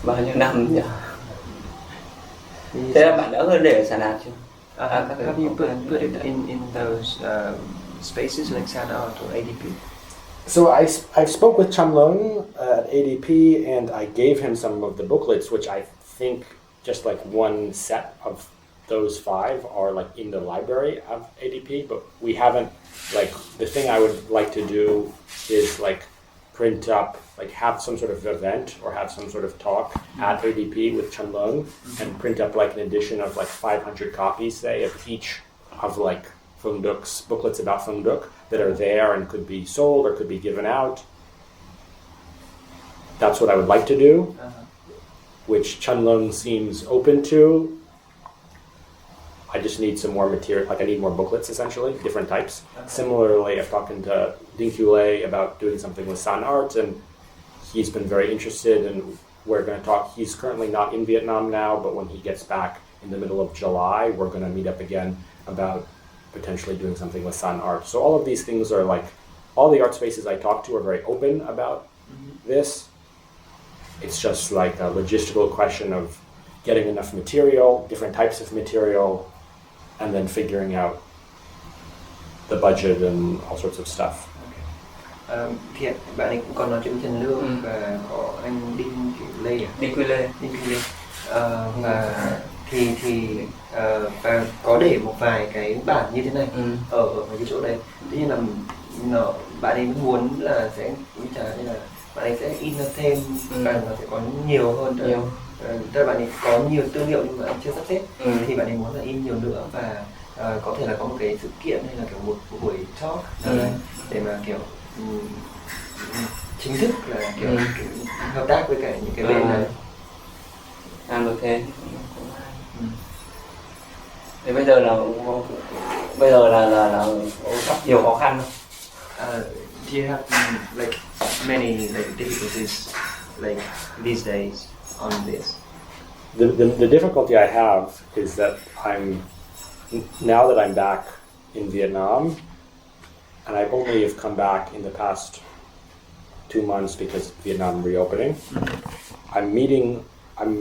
Bao nhiêu năm nhỉ? Thế là bạn đã hơn để ở Sàn Art chưa? Have you put it in those spaces like San Art or ADP? So I spoke with Cham Leung at ADP, and I gave him some of the booklets, which I think just like one set of those 5 are like in the library of ADP, but we haven't, like, the thing I would like to do is like print up, like have some sort of event or have some sort of talk at ADP with Cham Leung and print up like an edition of like 500 copies, say, of each of like Phung Duk's booklets about Phung Duk that are there and could be sold or could be given out. That's what I would like to do, which Cham Leung seems open to. I just need some more material, like I need more booklets essentially, different types. Similarly, I've talked to Dinh Q Lê about doing something with San Art, and he's been very interested, and we're going to talk. He's currently not in Vietnam now, but when he gets back in the middle of July, we're going to meet up again about potentially doing something with San Art. So all of these things are like, all the art spaces I talk to are very open about this. It's just like a logistical question of getting enough material, different types of material, and then figuring out the budget and all sorts of stuff. Thì bạn ấy cũng còn nói chuyện với Trần Lương và có anh Đinh Q Lê và và có để một vài cái bản như thế này ở mấy cái chỗ đấy. Tuy nhiên là bạn ấy muốn là sẽ như là bạn ấy sẽ in ra thêm và nó sẽ có nhiều hơn nữa. Tức là bạn ấy có nhiều tư liệu nhưng mà anh chưa sắp xếp, thì bạn ấy muốn là in nhiều nữa và có thể là có một cái sự kiện hay là kiểu một buổi talk để mà kiểu chính thức là kiểu hợp tác với cả những cái bên này. Làm được thế thì bây giờ là gặp nhiều khó khăn không? Do you have like many like difficulties like these days on this? The difficulty I have is that now that I'm back in Vietnam, and I only have come back in the past 2 months because of Vietnam reopening. I'm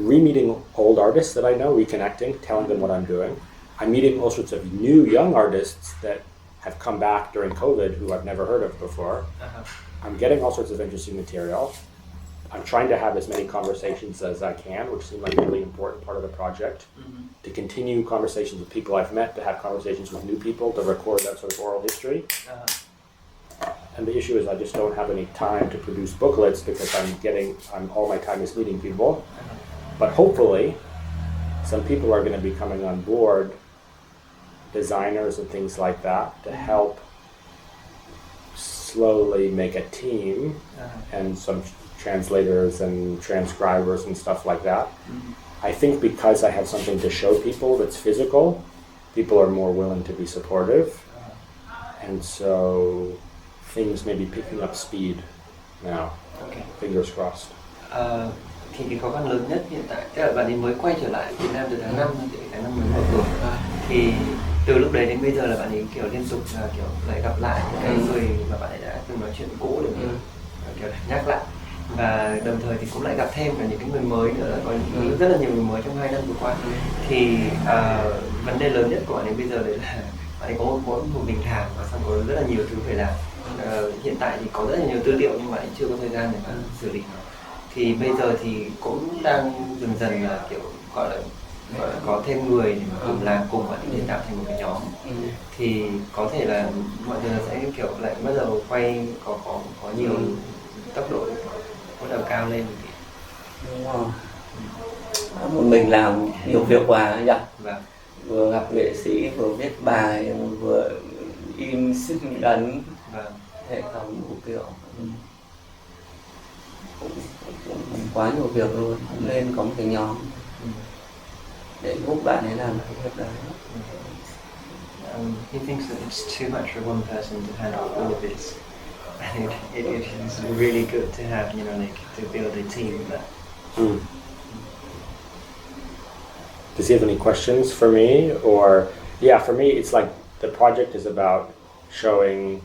re-meeting old artists that I know, reconnecting, telling them what I'm doing. I'm meeting all sorts of new young artists that have come back during COVID who I've never heard of before. I'm getting all sorts of interesting material. I'm trying to have as many conversations as I can, which seem like a really important part of the project. To continue conversations with people I've met, to have conversations with new people, to record that sort of oral history. And the issue is I just don't have any time to produce booklets because all my time is meeting people. But hopefully, some people are going to be coming on board, designers and things like that, to help slowly make a team, and some translators and transcribers and stuff like that. I think because I have something to show people that's physical, people are more willing to be supportive. And so things may be picking up speed now. Okay. Fingers crossed. Thì cái khó khăn lớn nhất hiện tại, tức là bạn ấy mới quay trở lại Việt Nam từ tháng 5, thì tháng 5 mới mở cửa. Thì từ lúc đấy đến bây giờ là bạn ấy kiểu liên tục là kiểu lại gặp lại những cái người mà bạn ấy đã từng nói chuyện cũ để kiểu nhắc lại, và đồng thời thì cũng lại gặp thêm cả những cái người mới nữa, có rất là nhiều người mới trong 2 năm vừa qua. Thì vấn đề lớn nhất của bạn ấy bây giờ đấy là bạn ấy có một bình thản và xong có rất là nhiều thứ phải làm. Hiện tại thì có rất là nhiều tư liệu nhưng mà anh chưa có thời gian để mà xử lý nó. Thì bây giờ thì cũng đang dần dần là kiểu gọi là có thêm người để mà cùng làm cùng bạn để tạo thành một cái nhóm. Thì có thể là mọi người sẽ kiểu lại bắt đầu quay có nhiều tốc độ bắt đầu cao lên. Đúng rồi. Một mình làm nhiều việc quá nhỉ. Vâng. Vừa gặp nghệ sĩ, vừa viết bài, vừa in sức ấn, hệ thống đủ kiểu. Cũng quá nhiều việc luôn, nên có một cái nhóm để giúp bạn ấy làm cái việc đấy. He thinks that it's too much for one person to handle all of this. And it is really good to have, like to build a team. Does he have any questions for me? Or, yeah, for me, it's like the project is about showing,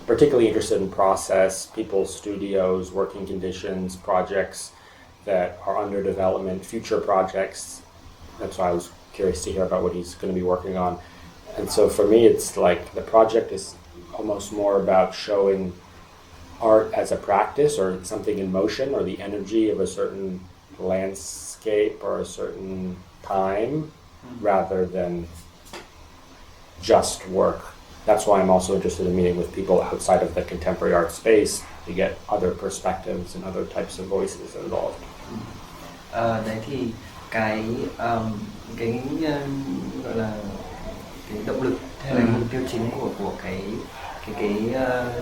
particularly interested in process, people's studios, working conditions, projects that are under development, future projects. That's why I was curious to hear about what he's going to be working on. And so for me, it's like the project is almost more about showing art as a practice or something in motion, or the energy of a certain landscape or a certain time, rather than just work. That's why I'm also interested in meeting with people outside of the contemporary art space to get other perspectives and other types of voices involved. Đấy thì cái gọi là cái động lực hay là mục tiêu chính của cái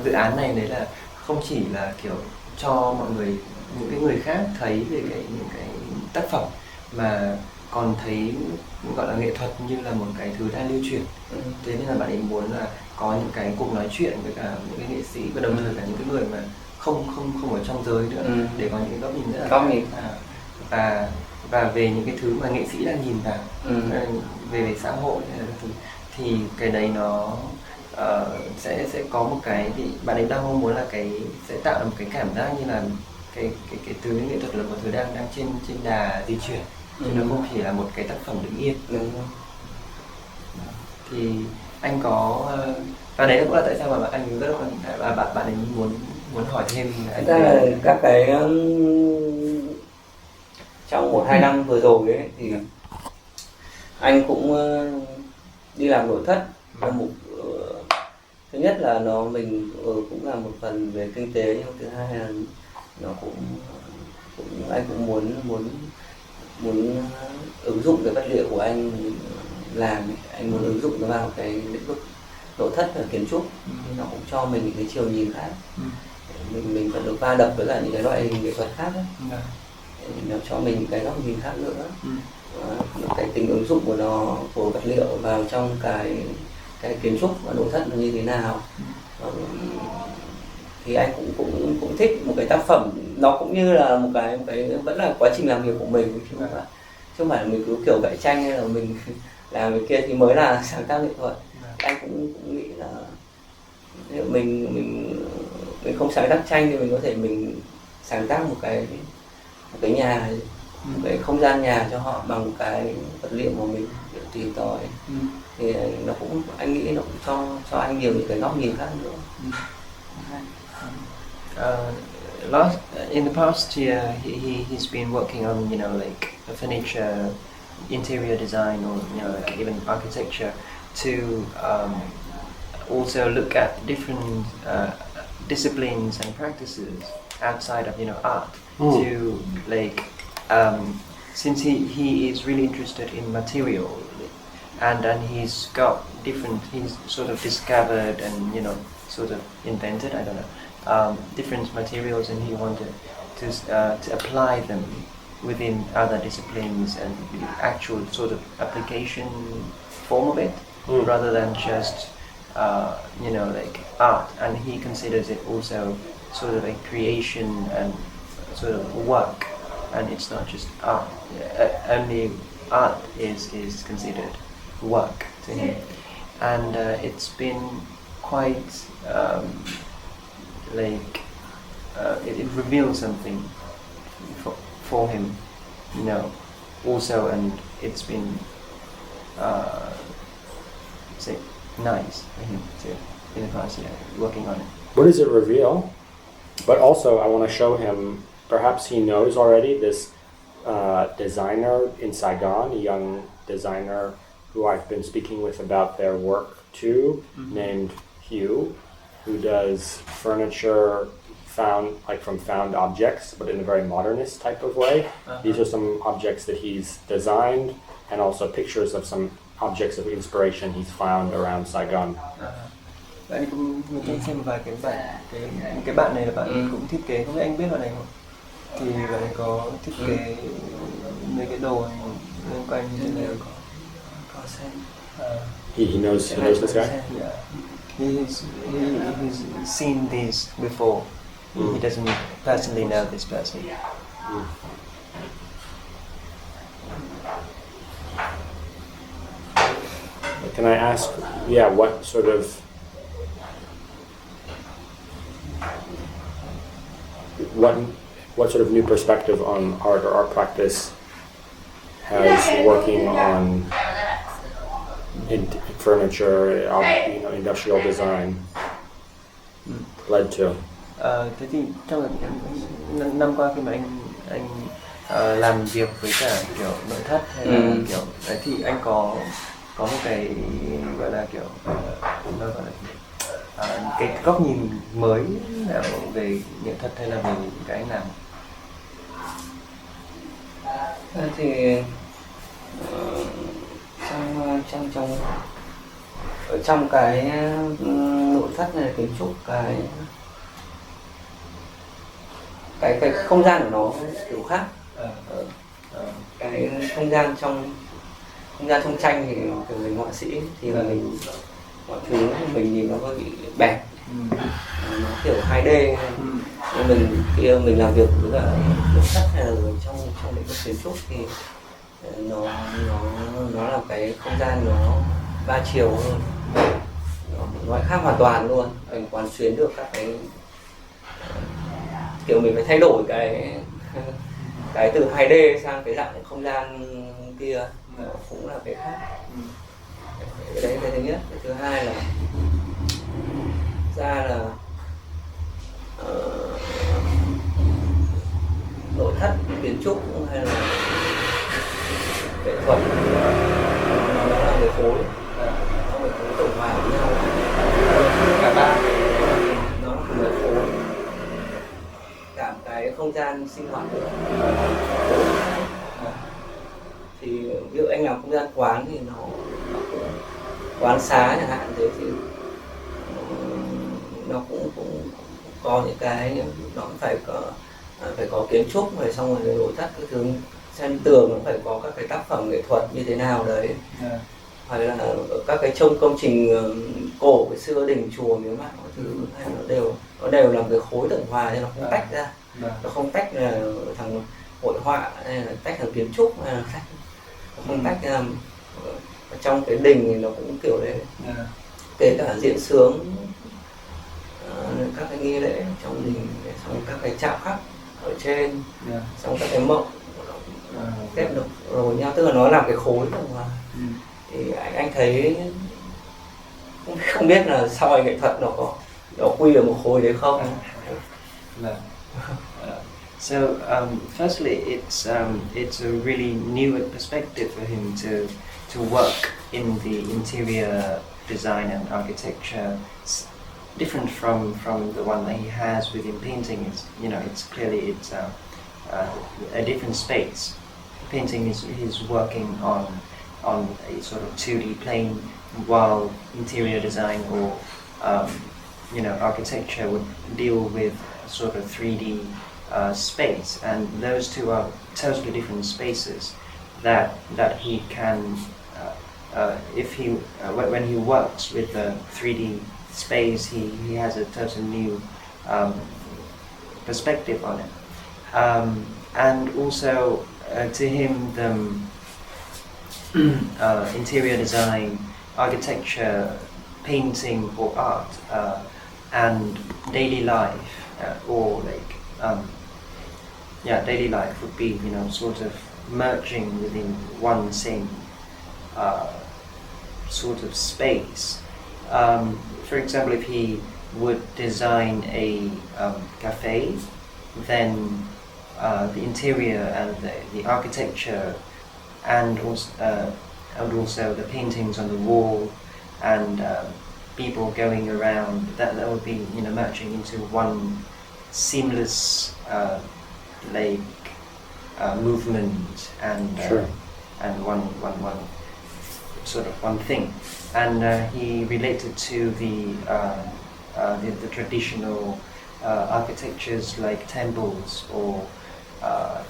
dự án này đấy là không chỉ là kiểu cho mọi người, những cái người khác thấy về những cái tác phẩm, mà còn thấy gọi là nghệ thuật như là một cái thứ đang lưu truyền. Thế nên là bạn ấy muốn là có những cái cuộc nói chuyện với cả những cái nghệ sĩ, và đồng thời cả những cái người mà không ở trong giới nữa, để có những góc nhìn rất là và về những cái thứ mà nghệ sĩ đang nhìn vào, về xã hội hay là thứ, thì cái đấy nó sẽ có một cái, thì bạn ấy đang mong muốn là sẽ tạo ra một cái cảm giác như là cái thứ nghệ thuật là một thứ đang trên đà di chuyển, chứ nó không chỉ là một cái tác phẩm đứng yên. Thì anh có và đấy cũng là tại sao mà anh rất là bạn ấy muốn hỏi thêm anh. Là các cái trong 1-2 năm vừa rồi ấy, thì anh cũng đi làm nội thất. Thứ nhất là mình cũng là một phần về kinh tế, nhưng thứ hai là nó cũng anh cũng muốn ứng dụng cái vật liệu của anh làm, anh muốn ứng dụng nó vào cái lĩnh vực nội thất và kiến trúc, nó cũng cho mình những cái chiều nhìn khác. Mình vẫn được va đập với cả những cái loại hình nghệ thuật khác ấy. Nó cho mình những cái góc nhìn khác nữa, cái tính ứng dụng của nó, của vật liệu vào trong cái kiến trúc và nội thất nó như thế nào. Thì anh cũng thích một cái tác phẩm, nó cũng như là một cái vẫn là quá trình làm việc của mình, chứ không phải là mình cứ kiểu vẽ tranh hay là mình làm cái kia thì mới là sáng tác nghệ thuật. Anh cũng nghĩ là Nếu mình không sáng tác tranh thì mình có thể mình sáng tác một cái nhà, một cái không gian nhà cho họ bằng cái vật liệu mà mình tìm tòi. Thì nó cũng, anh nghĩ nó cũng cho anh nhiều những cái góc nhìn khác nữa. In the past year, he's been working on, you know, like a furniture, interior design, or, you know, like even architecture, to also look at different disciplines and practices outside of, you know, art. To like, since he is really interested in material, and he's got different, he's sort of discovered and, you know, sort of invented, I don't know, different materials, and he wanted to apply them within other disciplines and the actual sort of application form of it, rather than just you know, like art. And he considers it also sort of a creation and sort of work, and it's not just art. Only art is considered work to him, and it's been quite like it reveals something for him, you know, also, and it's been say nice for him to, in the past year, working on it. What does it reveal? But also, I want to show him, perhaps he knows already, this designer in Saigon, a young designer who I've been speaking with about their work too, named Hugh, who does furniture from found objects, but in a very modernist type of way. These are some objects that he's designed, and also pictures of some objects of inspiration he's found around Saigon. Anh cũng muốn xem vài cái bạn này là bạn cũng thiết kế, không biết anh biết bạn này không? Thì bạn ấy có thiết kế mấy cái đồ liên quan như thế này. Có xem. He knows this guy? Yeah. He's seen these before. He doesn't personally know this person. Can I ask, what sort of new perspective on art or art practice has working on furniture, industrial design led to? Thế thì trong năm qua khi mà anh làm việc với cả kiểu nội thất hay là kiểu đấy, thì anh có một cái gọi là kiểu nó gọi là cái góc nhìn mới nào về nghệ thuật hay là về cái anh làm? Thì trong cái nội thất này, kiến trúc, cái không gian của nó kiểu khác. Cái không gian trong tranh thì từ người họa sĩ thì là mình mọi thứ mình nhìn nó hơi bị bẹp, nó kiểu 2D. Nhưng mình làm việc với cả nội thất hay là trong lĩnh vực kiến trúc thì nó là cái không gian nó ba chiều hơn, nó khác hoàn toàn luôn. Mình quán xuyến được các cái kiểu mình phải thay đổi cái từ 2D sang cái dạng không gian kia, cũng là cái khác. Cái đấy cái thứ nhất. Cái thứ hai là nội thất, kiến trúc hay là nghệ thuật nó là một khối, nó một khối tổng hòa với nhau. Cả ba nó là một khối, cả cái không gian sinh hoạt nữa. Thì ví dụ anh làm không gian quán thì nó quán xá chẳng hạn, thế thì nó cũng có những cái, nó cũng phải có kiến trúc, rồi xong rồi nội thất cái thứ, trên tường nó phải có các cái tác phẩm nghệ thuật như thế nào đấy. Hoặc là các cái công trình cổ cái xưa, đình chùa miếu mạo các thứ, hay nó đều làm cái khối tổng hòa, cho nó không tách ra. Nó không tách là thằng hội họa hay là tách thằng kiến trúc, hay là nó không tách ra. Trong cái đình thì nó cũng kiểu đấy. Kể cả diễn sướng các cái nghi lễ trong đình, xong các cái chạm khắc ở trên, Yeah. xong các cái mộng kết được rồi nhau, tức là nó làm cái khối rồi mà. Thì anh thấy không biết là soi nghệ thuật nó quy ở một khối đấy không. No. So firstly, it's a really new perspective for him to work in the interior design and architecture, different from the one that he has within painting. It's clearly a different space. Painting he's working on a sort of 2D plane, while interior design or architecture would deal with a sort of 3D space, and those two are totally different spaces that he can when he works with the 3D space, he has a totally new perspective on it, and also to him the interior design, architecture, painting or art, and daily life, or daily life would be sort of merging within one same sort of space. For example, if he would design a cafe, then the interior and the architecture and also the paintings on the wall and people going around, that would be merging into one seamless movement and Sure. and one sort of one thing. And he related to the traditional architectures like temples or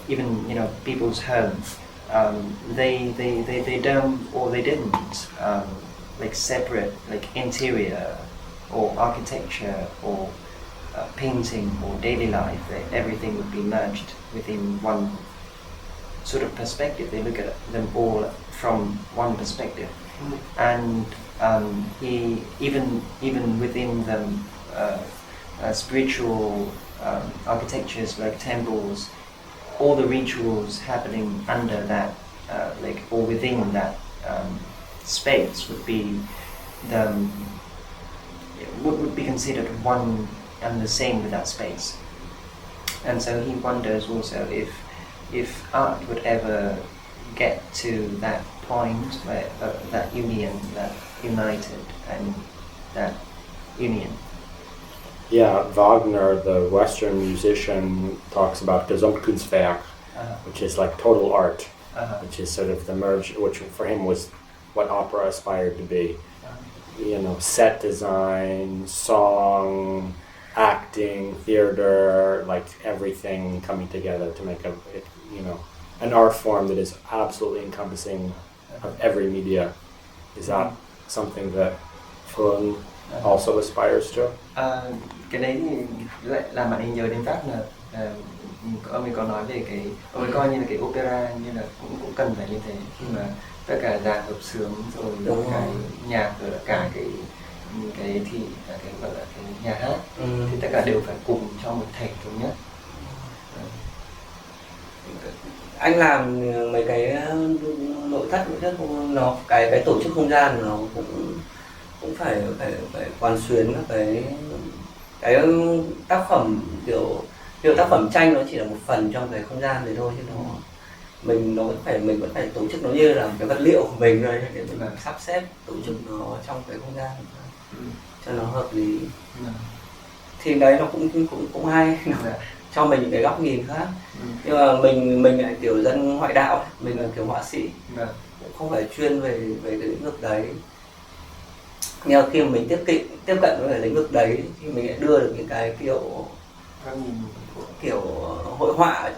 even people's homes. They don't, or they didn't separate interior or architecture or painting or daily life. Everything would be merged within one sort of perspective. They look at them all from one perspective. And he even within the spiritual architectures like temples, all the rituals happening under that, or within that space would be would be considered one and the same with that space. And so he wonders also if art would ever get to that point where that union, that united and that union. Yeah, Wagner, the Western musician, talks about Gesamtkunstwerk, which is like total art, which is sort of the merge, which for him was what opera aspired to be. Set design, song, acting, theater, like everything coming together to make an art form that is absolutely encompassing of every media. Is that something that Phương also aspires to? Cái đấy thì lại làm bạn ấy nhớ đến Pháp là ông ấy có nói về cái, ông ấy coi như là cái opera như là cũng cần phải như thế, khi mà tất cả dàn hợp xướng rồi cái nhạc rồi cả cái thì cái gọi là cái nhà hát, thì tất cả đều phải cùng trong một thể thống nhất. Anh làm mấy cái nội thất nó cái tổ chức không gian nó cũng phải quán xuyến các cái tác phẩm kiểu tác phẩm tranh, nó chỉ là một phần trong cái không gian đấy thôi, chứ mình vẫn phải tổ chức nó như là cái vật liệu của mình rồi, để mình sắp xếp tổ chức nó trong cái không gian cho nó hợp lý. Thì đấy nó cũng hay, nó cho mình những cái góc nhìn khác. Nhưng mà mình lại kiểu dân ngoại đạo, mình là kiểu họa sĩ, cũng không phải chuyên về cái lĩnh vực đấy. Nhưng mà khi mà mình tiếp cận với cái lĩnh vực đấy thì mình lại đưa được những cái kiểu hội họa,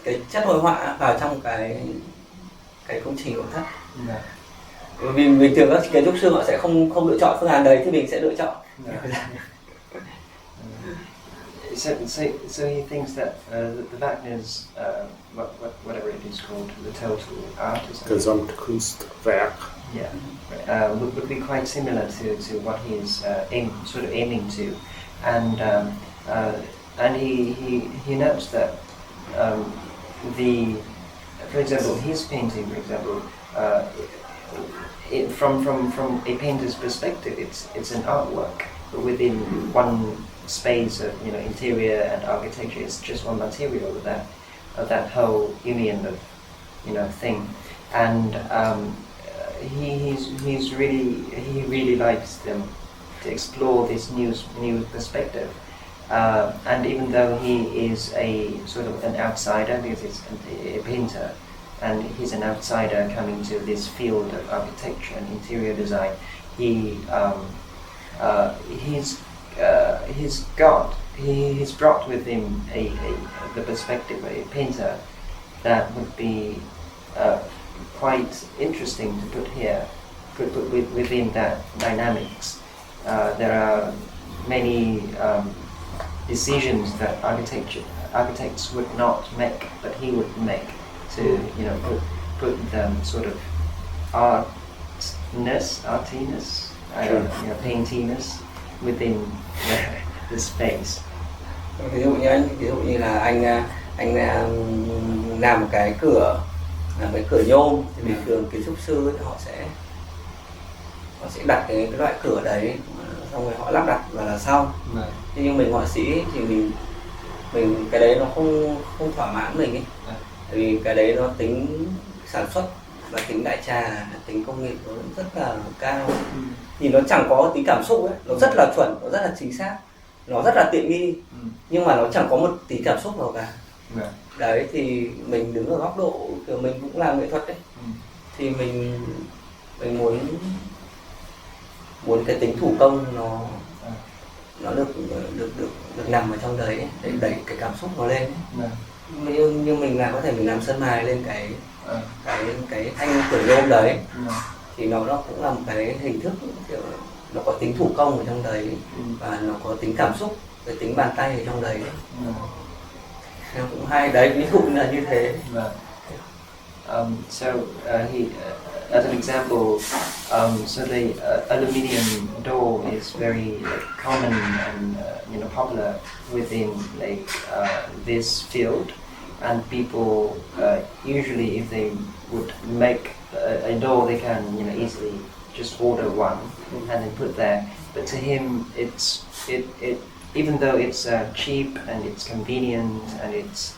cái chất hội họa vào trong cái công trình nội thất. Vì bình thường các kiến trúc sư họ sẽ không lựa chọn phương án đấy, thì mình sẽ lựa chọn. So he thinks that the Wagner's whatever it is called, the total art, Gesamtkunstwerk. Yeah, would be quite similar to what he's aiming to, and he notes that for example, his painting, for example, from a painter's perspective, it's an artwork within one space of interior and architecture. It's just one material of that whole union of thing, and he really likes them to explore this new perspective. And even though he is a sort of an outsider, because he's a painter, and he's an outsider coming to this field of architecture and interior design, he's brought with him the perspective of a painter that would be quite interesting to put here, put within that dynamics. There are many decisions that architects would not make, but he would make to put them sort of artiness, Sure. paintiness within the space. Ví dụ như là anh làm một cái cửa, làm cái cửa nhôm, thì bình thường kiến trúc sư ấy, họ sẽ đặt cái loại cửa đấy, xong rồi họ lắp đặt vào là xong. Thế nhưng mình họa sĩ thì mình cái đấy nó không thỏa mãn mình ấy. Tại vì cái đấy nó tính sản xuất và tính đại trà, tính công nghiệp nó rất là cao. Nhìn nó chẳng có tí cảm xúc ấy, nó rất là chuẩn, nó rất là chính xác, nó rất là tiện nghi, nhưng mà nó chẳng có một tí cảm xúc nào cả. Đấy thì mình đứng ở góc độ kiểu mình cũng làm nghệ thuật đấy, thì mình muốn cái tính thủ công nó được nằm ở trong đấy để đẩy cái cảm xúc nó lên. Nhưng mình có thể mình làm sơn mài lên cái thanh cửa nhôm đấy, thì nó cũng là một cái hình thức kiểu nó có tính thủ công ở trong đấy, và nó có tính cảm xúc, cái tính bàn tay ở trong đấy. Nó cũng hay đấy, ví dụ là như thế. So he, as an example, so the aluminium door is very common and popular within this field, and people usually, if they would make a door, they can easily just order one and then put there. But to him, it even though it's cheap and it's convenient and it's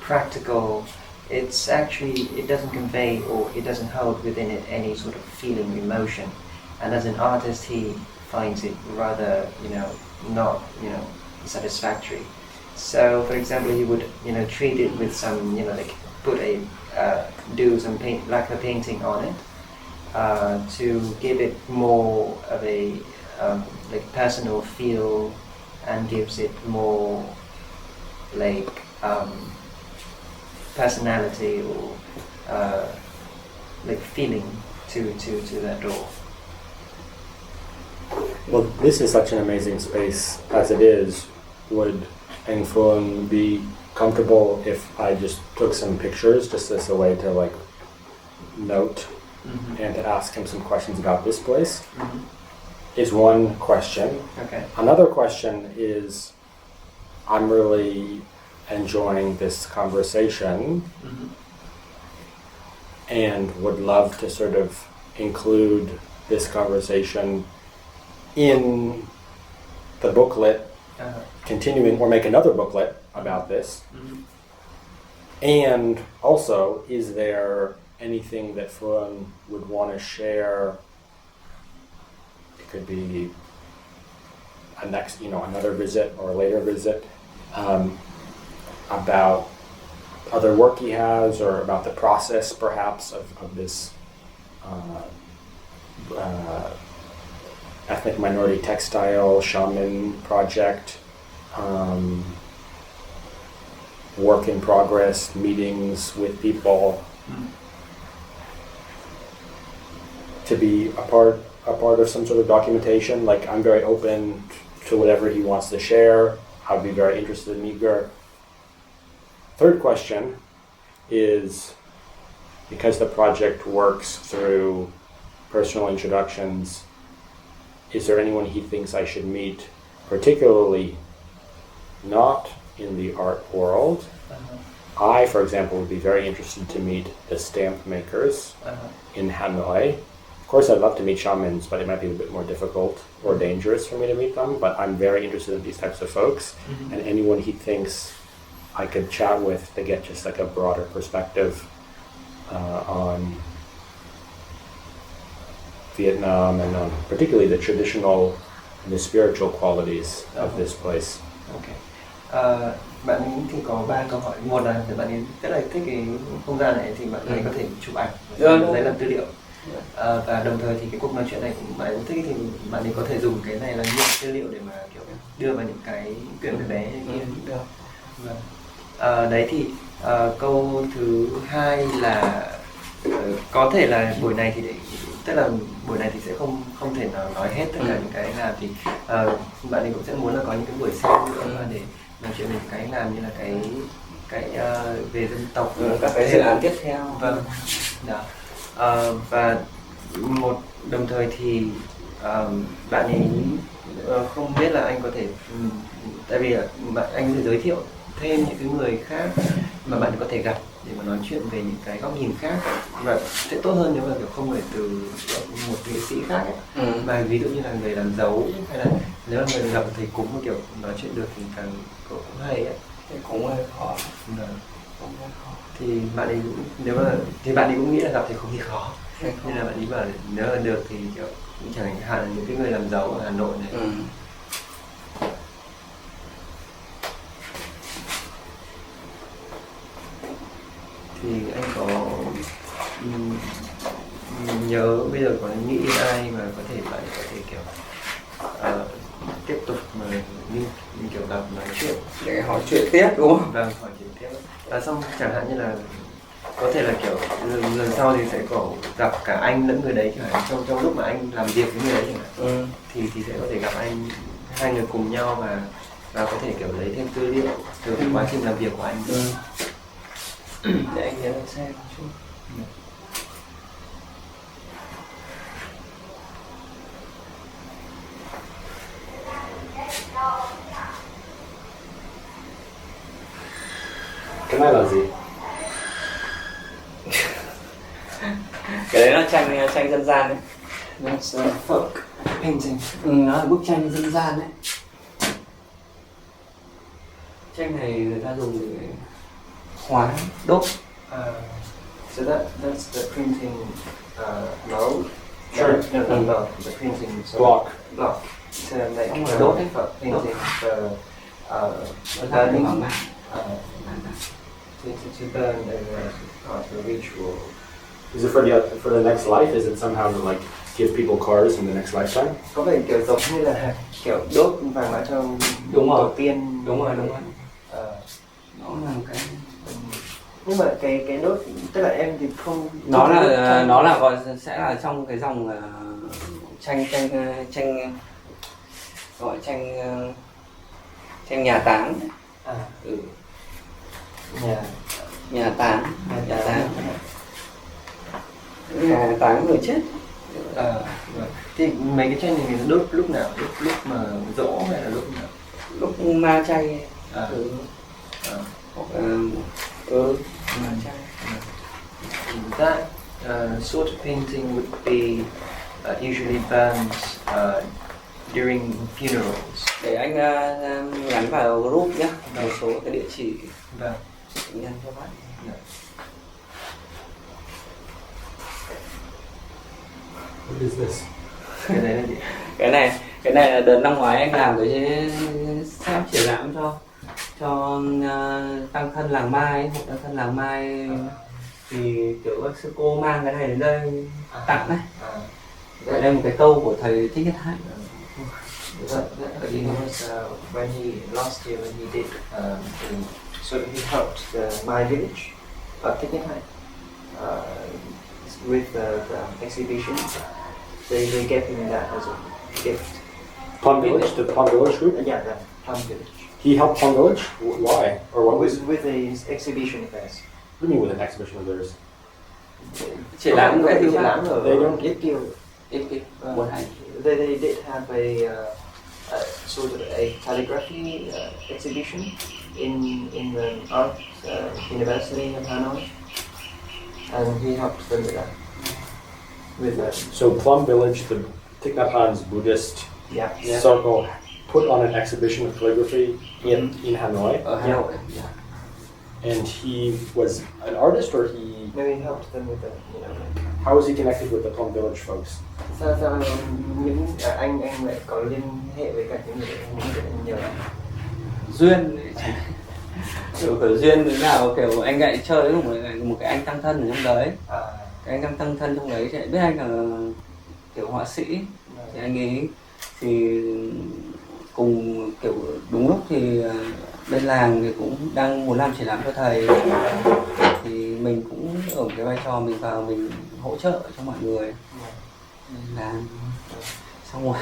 practical, it's actually, it doesn't convey, or it doesn't hold within it any sort of feeling, emotion. And as an artist, he finds it rather, not, satisfactory. So, for example, he would, treat it with some, do some lacquer painting on it, to give it more of a personal feel, and gives it more personality or feeling to that door. Well, this is such an amazing space as it is. Would Anh Phuong be comfortable if I just took some pictures, just as a way to note and to ask him some questions about this place? Is one question. Okay. Another question is, I'm really enjoying this conversation and would love to sort of include this conversation in the booklet, continuing, or make another booklet about this. And also, is there anything that Phuong would want to share? It could be a next, another visit or a later visit, about other work he has, or about the process perhaps of this ethnic minority textile shaman project, work in progress, meetings with people, to be a part of some sort of documentation. I'm very open to whatever he wants to share. I'd be very interested in Uyghur. Third question is, because the project works through personal introductions, is there anyone he thinks I should meet particularly not in the art world. I, for example, would be very interested to meet the stamp makers in Hanoi. Of course, I'd love to meet shamans, but it might be a bit more difficult or dangerous for me to meet them. But I'm very interested in these types of folks, and anyone he thinks I could chat with to get just like a broader perspective on Vietnam and on particularly the traditional and the spiritual qualities of this place. Ok. Bạn ấy thì có 3 câu hỏi. Một là thì bạn ấy rất là thích cái không gian này thì bạn ấy có thể chụp ảnh lấy làm tư liệu. Và đồng thời thì cái cuộc nói chuyện này cũng bạn ấy thích thì bạn ấy có thể dùng cái này là như tư liệu để mà kiểu đưa vào những cái quyển bé kia. Đấy thì câu thứ hai là có thể là buổi này thì tức là buổi này thì sẽ không thể nào nói hết tất cả những cái làm thì bạn ấy cũng sẽ muốn là có những cái buổi sau nữa mà để nói chuyện về những cái làm như là cái về dân tộc, các cái dự án tiếp theo. Vâng. Đó. Và một đồng thời thì bạn ấy không biết là anh có thể tại vì anh sẽ giới thiệu thêm những cái người khác mà bạn có thể gặp để mà nói chuyện về những cái góc nhìn khác và sẽ tốt hơn nếu mà kiểu không phải từ một nghệ sĩ khác ấy. Mà ví dụ như là người làm dấu hay là nếu là người gặp thầy cúng mà kiểu nói chuyện được thì càng cũng hay ấy. Thầy cúng hơi khó. Thì bạn ấy cũng nếu mà thì bạn ấy cũng nghĩ là gặp thầy cúng thì khó nên là bạn ấy bảo nếu là được thì kiểu chẳng hạn là những cái người làm dấu ở Hà Nội này. Thì anh có nhớ bây giờ có nghĩ đến ai mà có thể bạn có thể kiểu tiếp tục mà như kiểu gặp nói chuyện để hỏi chuyện tiếp đúng không? Vâng, hỏi chuyện tiếp. Xong chẳng hạn như là có thể là kiểu lần sau thì sẽ có gặp cả anh lẫn người đấy chẳng hạn trong lúc mà anh làm việc với người đấy chẳng hạn thì sẽ có thể gặp anh hai người cùng nhau và có thể kiểu lấy thêm tư liệu từ quá trình làm việc của anh. Để anh nhớ xem một chút. Cái này là gì? Cái đấy là tranh dân gian đấy. That's folk painting. Nó là bức tranh dân gian đấy. Tranh này người ta dùng để hóa đốt. So that's the printing mode. Sure. No, the printing Block. to make đốt folk painting for burning. To burn as part of a ritual. Is it for the next life? Is it somehow to like give people cars in the next lifetime? Có vẻ kiểu giống như là kiểu đốt vàng mã cho tổ tiên. Đúng rồi. Nó là một cái nhưng mà cái đốt tức là em thì không nó là gọi sẽ là trong cái dòng tranh gọi tranh nhà táng. Nhà táng người chết. Thì mấy cái tranh này mình đốt lúc nào? Lúc mà giỗ hay là lúc nào? Lúc ma chay. Ma chay. That sort of painting would be usually burned during funerals. Để anh nhắn vào group nhé, một số cái địa chỉ Vâng. nhân cho bạn. What is this? Cái đấy là gì? Cái này là đợt năm ngoái anh làm cái xem triển lãm cho tăng thân làng Mai, hội tăng thân làng Mai thì kiểu các sư cô mang cái này đến đây tặng đấy. Đây là một cái câu của thầy Thích Nhất Hạnh. That he was when he last year when he did sort of he helped my village, Thích Nhất Hạnh, with the exhibition. They gave him that as a gift. Pond Village, the Pond Village group? Yeah, the Plum Village. He helped Pond Village? Why? Or what was? With the exhibition affairs. What do you mean with an exhibition of theirs? Triển lãm cái thứ triển lãm ba. ở They don't Yết Kiêu. Một hành. They did have a sort of a calligraphy exhibition in the art university of Hanoi, and he helped them with that. So Plum Village, the Thich Nhat Hanh's Buddhist Yeah. circle, put on an exhibition of calligraphy in Hanoi, Ở Hà Nội. and he was an artist, or he. No, he helped them with the, How was he connected with the Plum Village folks? sao những anh lại có liên hệ với cả những người nhiều lắm. Duyên kiểu duyên thế nào, kiểu anh lại chơi với một cái anh tăng thân ở trong đấy. Cái anh tăng thân trong đấy thì biết anh là kiểu họa sĩ, thì anh ấy thì cùng kiểu đúng lúc thì bên làng thì cũng đang muốn làm triển lãm cho thầy, thì mình cũng ở cái vai trò mình vào mình hỗ trợ cho mọi người làm, xong rồi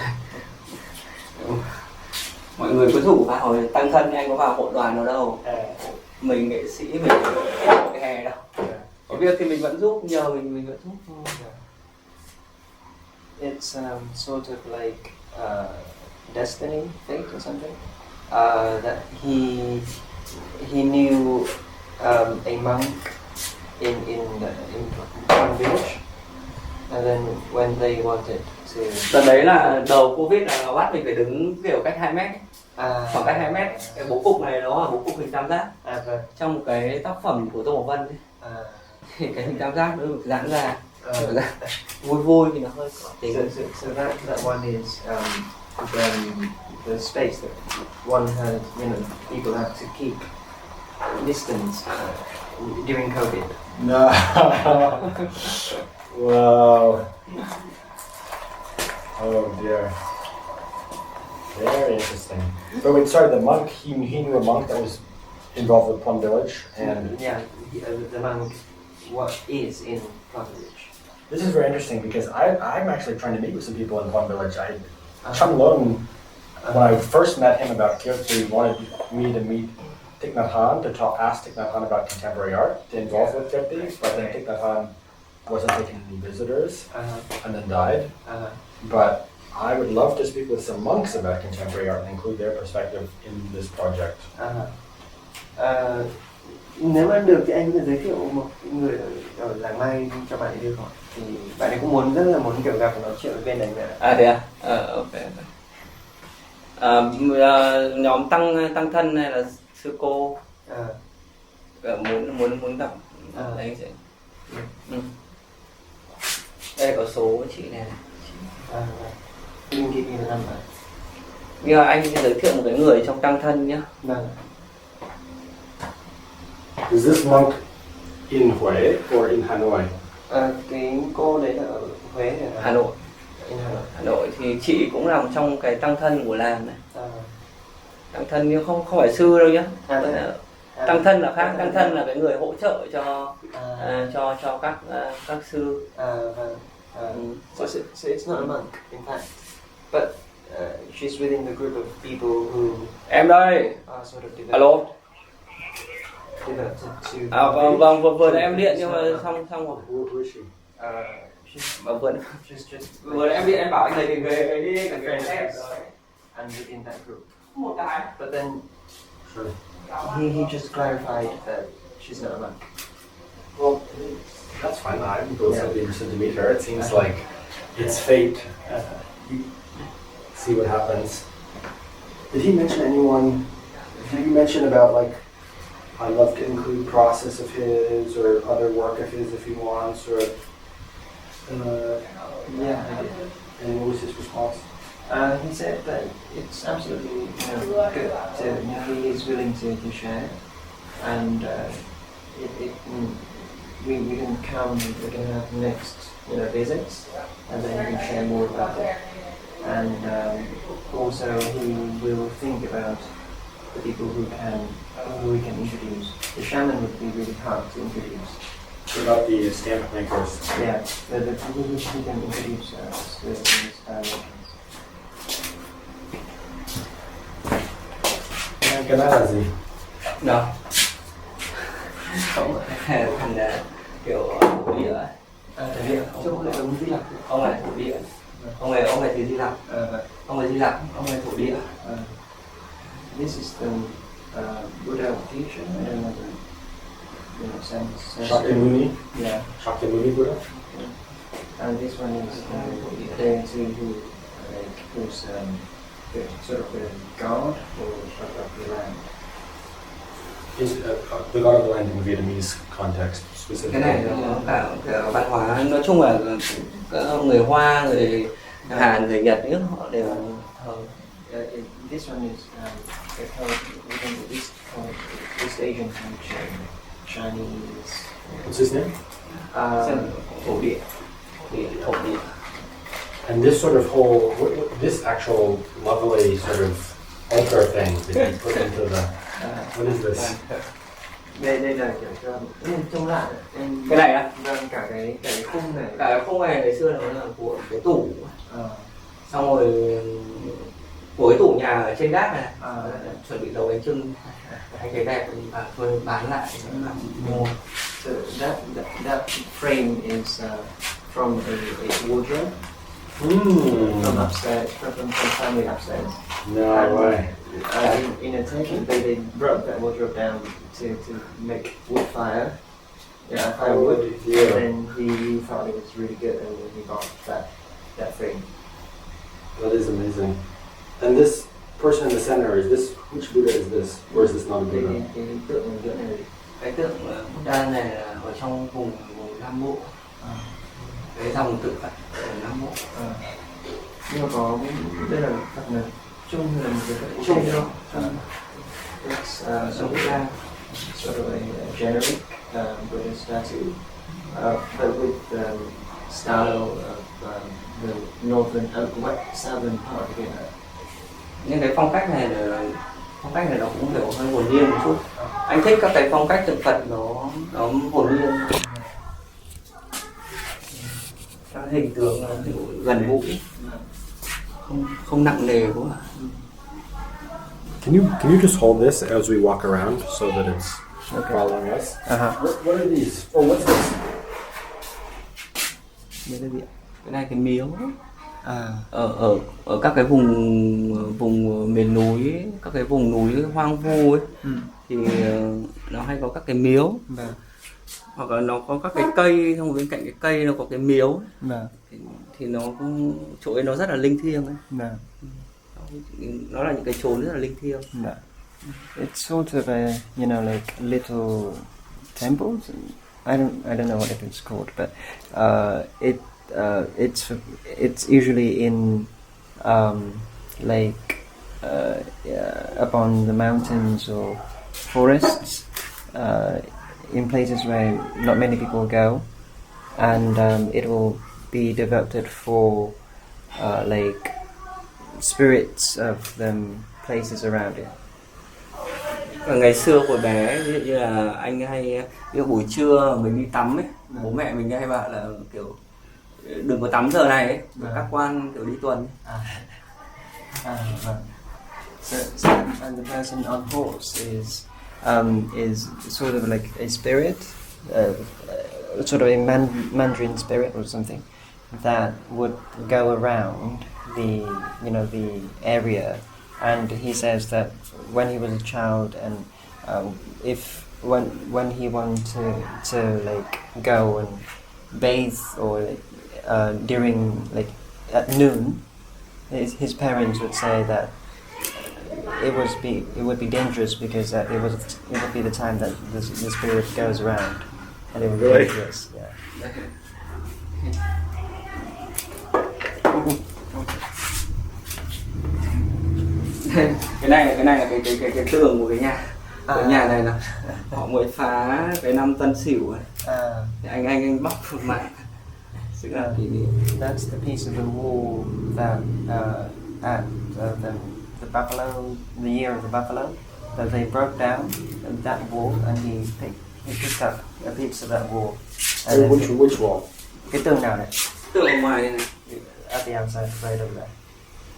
mọi người có rủ vào tăng thân, anh có vào hội đoàn nào đâu, mình nghệ sĩ mình hội hè đâu, có việc thì mình vẫn giúp, nhờ mình vẫn giúp thôi. It's sort of like destiny, fate, or something. That he knew a monk in one village, and then when they wanted to. Tận đấy là đầu Covid là bắt mình phải đứng kiểu cách 2 mét, khoảng cách 2 mét. Cái bố cục này nó là bố cục hình tam giác. Vâng. Trong một cái tác phẩm của Tô Ngọc Vân ấy. Thì cái hình tam giác nó được giãn ra, vui vui thì nó hơi khó tính. So that one is the space that one had, people had to keep distance during COVID. No. Wow. Oh dear. Very interesting. But wait, sorry, the monk, he knew a monk that was involved with Plum Village, and The monk is in Plum Village. this is very interesting because I'm actually trying to meet with some people in Plum Village. Chun Lung, when I first met him about Kyoto, he wanted me to meet Thich Nhat Hanh to ask Thich Nhat Hanh about contemporary art to involve with Kyoto, but then Thich Nhat Hanh wasn't taking any visitors and then died. But I would love to speak with some monks about contemporary art and include their perspective in this project. Nếu mà được thì anh có thể giới thiệu một người ở làng Mai cho bạn ấy được không? Thì bạn ấy cũng rất là muốn kiểu gặp và nói chuyện với bên này nữa. Thế à? Ok. Nhóm tăng thân này là sư cô muốn gặp anh sẽ. Đây có số chị này. Linh Thị là Bây giờ anh sẽ giới thiệu một cái người trong tăng thân nhé. Vâng. Is this monk in Huế or in Hanoi? Cái cô đấy là ở Huế hay là Hà Nội. Hà Nội Thì chị cũng nằm trong cái tăng thân của làng này. Tăng thân nhưng không phải sư đâu nhá. Tăng thân là khác, tăng thân là cái người hỗ trợ cho các sư. So it's not a monk, in fact, but she's within the group of people who Em đây. are sort of developed. Alo. Vâng, vừa nãy em điện nhưng mà xong rồi. Who is she? Vừa nãy em điện em bảo anh lấy cái ghế đi, cái ghế em. And within that group. Một cái. But then Sure. he just clarified that she's not a monk. Well, that's fine. I'm also interested to meet her. It seems like it's fate. See what happens. Did he mention anyone? Did you mention about like? I'd love to include process of his or other work of his if he wants, or Yeah, I did. and what was his response? He said that it's absolutely good to, he is willing to share, and we can come, we can have next visits, and then we can share more about it, and also he will think about the people who we can introduce. The shaman would be really hard to introduce. What about the stamp makers? Yeah, the people who he can introduce us to this direction. Cái đó là gì? Đâu? Không, thành kiểu thổ địa. Chứ không phải là Không phải thổ địa. Ông này thì Hy Lạp, ông này Hy Lạp, ông này thổ địa. This is the Buddha of future. I don't know the sense. Shakyamuni. Yeah. Shakyamuni Buddha. And this one is the deity who's sort of a god of the land. Is the god of the land in Vietnamese context specifically? Cái này nó cả văn hóa nói chung là các người Hoa, người Hàn, người Nhật nữa họ đều thờ. This one is held within the East Asian culture, Chinese. What's his name? Thổ địa, thổ địa. And this sort of whole, this actual lovely sort of altar thing that you put into the, what is this? Đây là kiểu trông lại. Cái này á? Vâng, cả cái khung này. Cả cái khung này ngày xưa nó là của cái tủ. Xong rồi của cái tủ nhà ở trên gác này, chuẩn bị nấu bánh chưng, anh thấy đẹp và tôi bán lại nó làm mua. So that frame is from a wardrobe from upstairs, from family upstairs. No way. In attention, they broke that wardrobe down to make wood fire. Yeah, firewood. Yeah. And then he thought it was really good, and then he bought that frame. That is amazing. And this person in the center, is this, which Buddha is this? Or is this not a Buddha? Cái tượng Buddha này là ở trong vùng Nam Bộ, cái dòng tự Phật ở Nam Bộ. Nhưng mà có đây là Phật này chung là một cái Phật Chung đâu? It's sort of a generic Buddha statue, but with style of the northern, southern part of Vietnam. Nhưng cái phong cách này nó cũng kiểu hơi hồn nhiên một chút. Anh thích các cái phong cách tượng Phật nó hồn nhiên. Các hình tượng nó kiểu gần gũi, không nặng nề quá. Can you just hold this as we walk around so that it's following us? What are these? Oh, what's this? Cái này cái miếu. Ở các cái vùng miền núi, các cái vùng núi hoang vu ấy, thì nó hay có các cái miếu, hoặc là nó có các cái cây, xong bên cạnh cái cây nó có cái miếu ấy. Thì nó cũng chỗ ấy nó rất là linh thiêng ấy. Nó là những cái chốn rất là linh thiêng. It's sort of a, like little temples. I don't know what it's called, but it's usually in up on the mountains or forests, in places where not many people go, and it will be devoted for spirits of the places around it. Ngày xưa hồi bé, ví dụ như là anh hay, ví dụ buổi trưa mình đi tắm ấy, bố mẹ mình hay bảo là kiểu đừng có tắm giờ này ấy, các quan kiểu đi tuần. So and the person on horse is sort of like a spirit, sort of a Mandarin spirit or something that would go around the area, and he says that when he was a child and when he wanted to like go and bathe or during like at noon, his parents would say that it would be dangerous because it would be the time that the spirit goes around, and it would be dangerous. Yeah. Cái này là cái tường của cái nhà. Cái nhà này là họ mới phá cái năm Tân Sửu ấy. Thì anh bóc mạng. That's the piece of the wall that at the buffalo, the year of the buffalo, that they broke down that wall, and he picked up a piece of that wall. And Which wall? Cái tường nào này? Tường ở ngoài này. At the outside, right over there.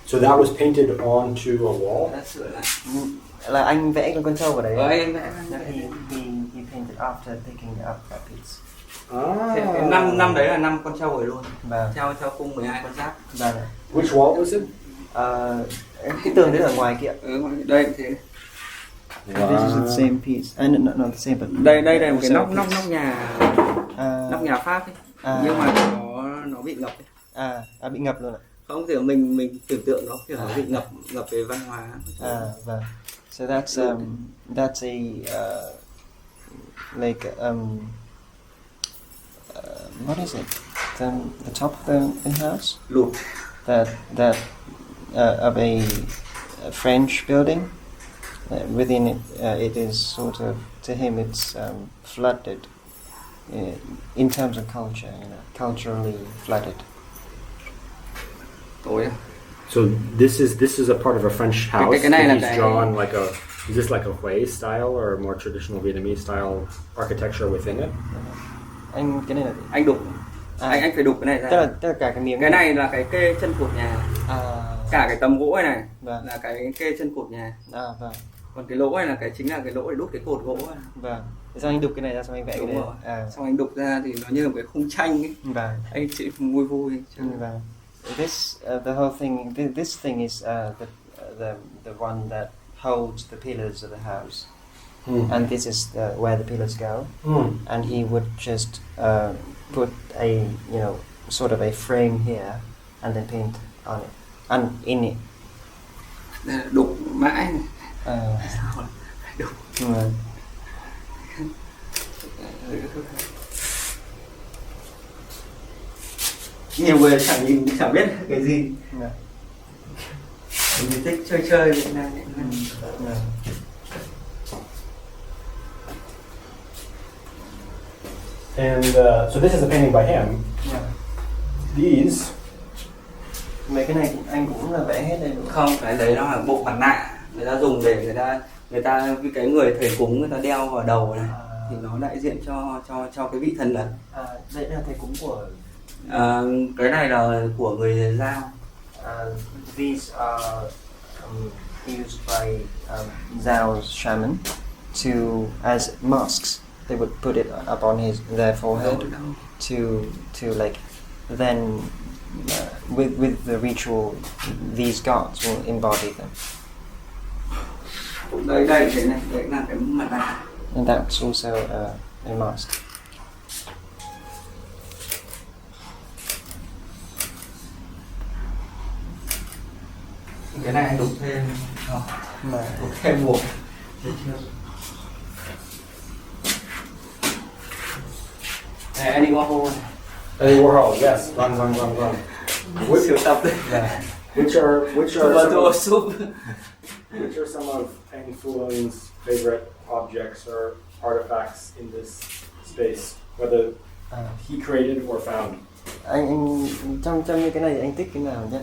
So that was painted onto a wall? Đã sửa lại. Là anh vẽ con trâu vào đấy. Anh vẽ. He painted after picking up that piece. Thế cái năm đấy là năm con trâu rồi luôn. Vâng. Theo cung 12 con giáp. Vâng. Which wall was it? Cái tường đấy ở ngoài kia. Đây thế. This is the same piece. Not the same, but Đây là một cái nóc nhà nóc nhà Pháp ấy. Nhưng mà nó bị ngập ấy. Bị ngập luôn ạ. Không thì mình tưởng tượng nó kiểu nó bị ngập về văn hóa. Vâng. So that's a like what is it? The top of the house? Lụt. That of a French building. Within it, it is sort of, to him, it's flooded in terms of culture, culturally flooded. So this is a part of a French house cái này that là he's drawn like a. Is this like a Hui style or more traditional Vietnamese style architecture within it? Anh cái này là Anh đục. Anh phải đục cái này ra. Tức là cả cái miếng. Cái này là cái kê chân cột nhà. Cả cái tấm gỗ này Vâng. là cái kê chân cột nhà. Vâng. Còn cái lỗ này là chính là cái lỗ để đút cái cột gỗ này. Vâng. Thế xong anh đục cái này ra, xong anh vẽ cái này. Xong anh đục ra thì nó như là một cái khung tranh ấy. Vâng. Anh chỉ vui. Vâng. This the whole thing. This thing is the one that holds the pillars of the house, and this is where the pillars go. And he would just put a sort of a frame here, and then paint on it and in it. Đục mãi. Đục. Nhiều người chẳng biết cái gì. Mình thích chơi Việt Nam. And so this is a painting by him. These. Mấy cái này anh cũng là vẽ hết đây đúng không? Không, cái đấy nó là bộ mặt nạ người ta dùng để người ta cái người thầy cúng người ta đeo vào đầu này thì nó đại diện cho cái vị thần đấy. Đây là thầy cúng của. Cái này là của người Dao. These are used by Zao's shaman as masks. They would put it up on their forehead to like then with the ritual these gods will embody them. Đây cái này, đấy là cái mặt nạ. And that's also a mask. Cái này đục thêm đục thêm buộc. Này Andy Warhol. Andy Warhol, yes. Run. Siêu tập đấy. Which are some of Anh Phuong's favorite objects or artifacts in this space, whether he created or found? Anh trong những cái này anh thích cái nào nhất?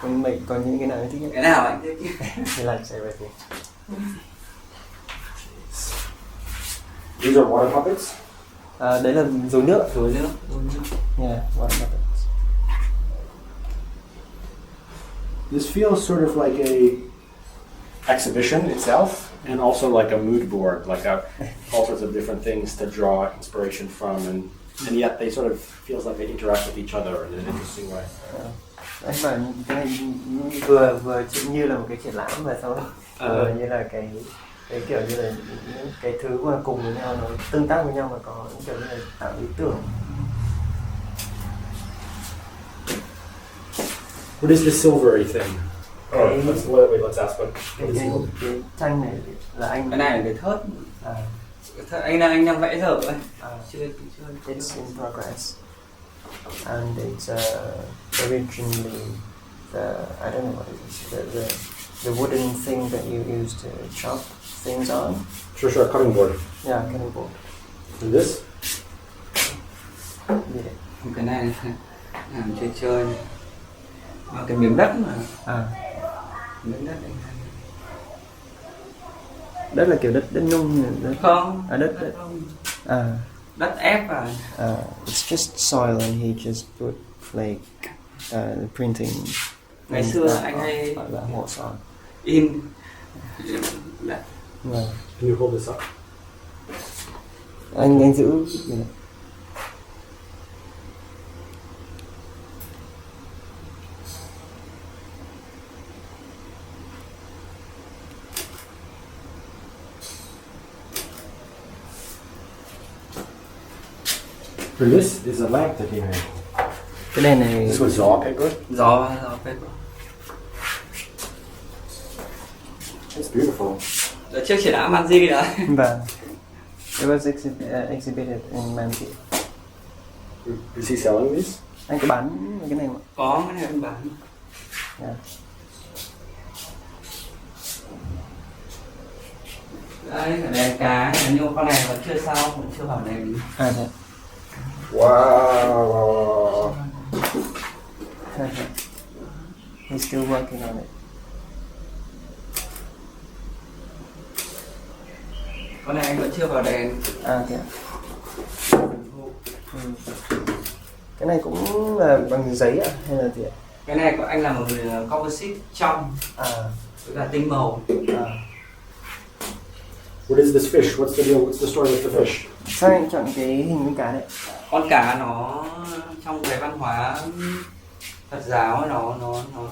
Còn những cái nào anh thích nhất? Cái nào anh thích? He likes everything. These are water puppets. Đấy là rối nước. Yeah, water puppets. This feels sort of like a exhibition itself, and also like a mood board, like all sorts of different things to draw inspiration from, and yet they sort of feels like they interact with each other in an interesting way. Anh bảo cái này vừa như là một cái triển lãm và sau vừa như là cái kiểu như là những cái thứ mà cùng với nhau nó tương tác với nhau mà có kiểu như là tạo ý tưởng. What is the silvery thing? Let's ask what Cái tranh này là anh. Cái này là cái thớt. Anh đang vẽ dở ấy. Chưa. It's in progress, and it's originally I don't know what it is, the wooden thing that you use to chop things on. Sure, cutting board. Yeah, cutting board. And this? Yeah. Cái này làm chơi. Cái miếng đất mà. Miếng đất này. Đất là kiểu đất nung đất. Không. Đất. Đất ép vào. It's just soil, and he just put like printing. Ngày xưa anh hay gọi là hộ son. In. Can you hold this up? Anh giữ. And this is a lamp that he made. Cái đèn này This was saw paper. Gió phết quá. It's beautiful. Ở trước triển lãm Manji đó. và it was exhibited in Manji. Is he selling these? Anh có bán cái này không? Có cái này anh bán. Yeah. Đấy, ở đây cá, nhưng con này vẫn chưa xong, vẫn chưa vào đèn. À thế. Wow. He's still working on it. Con này anh vẫn chưa vào đèn. À thế. Cái này cũng là bằng giấy à hay là gì ạ? Cái này của anh là một người composite trong với cả tinh màu. What is this fish? What's the deal? What's the story with the fish? Sao anh chọn cái hình con cá đấy? Con cá nó trong cái văn hóa Phật giáo nó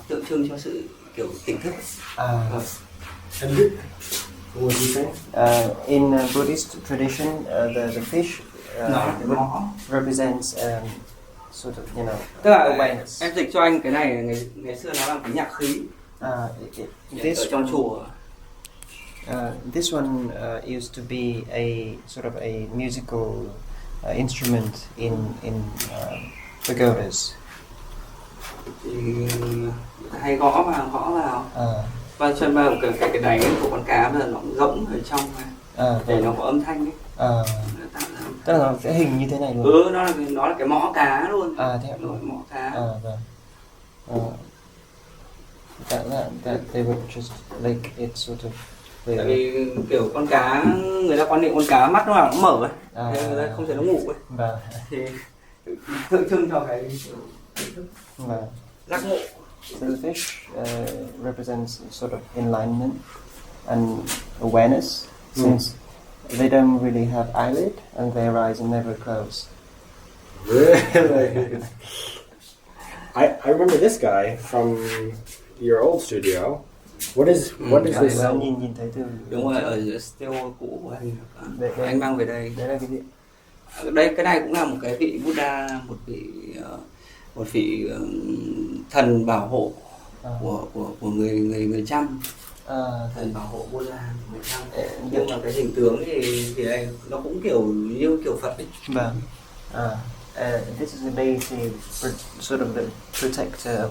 tượng trưng cho sự kiểu tỉnh thức. And what was he saying? In Buddhist tradition, the fish represents sort of, you know, Tức là awareness. em dịch cho anh cái này ngày xưa nó là cái nhạc khí. This ở trong chùa. This one used to be a sort of a musical instrument in pagodas. Thì hay gõ vào. Và chân vào cái đáy của con cá bây giờ nó cũng rỗng ở trong này. Để nó có âm thanh ấy. Tức là nó sẽ hình như thế này luôn. Nó là cái mõ cá luôn. Thế ạ. Mõ cá. Vâng. That they would just like it sort of. Tại vì kiểu con cá, người ta quan niệm con cá mắt nó mở ấy, nên người ta không thể nó ngủ ấy. Vâng. Thì tượng trưng cho cái giác ngộ. So the fish represents sort of enlightenment and awareness, since they don't really have eyelid and their eyes are never closed. Really? I remember this guy from your old studio. What is this? Nhìn thấy từ. Đúng rồi, ở studio cũ của anh. Đây. Anh mang về đây. Đây là cái gì? Đây, cái này cũng là một cái vị Buddha, một vị thần bảo hộ của người Chăm. Thần bảo hộ Buddha người Chăm. Nhưng mà cái hình tướng thì đây nó cũng như kiểu Phật ấy. Vâng. This is a deity, sort of the protector of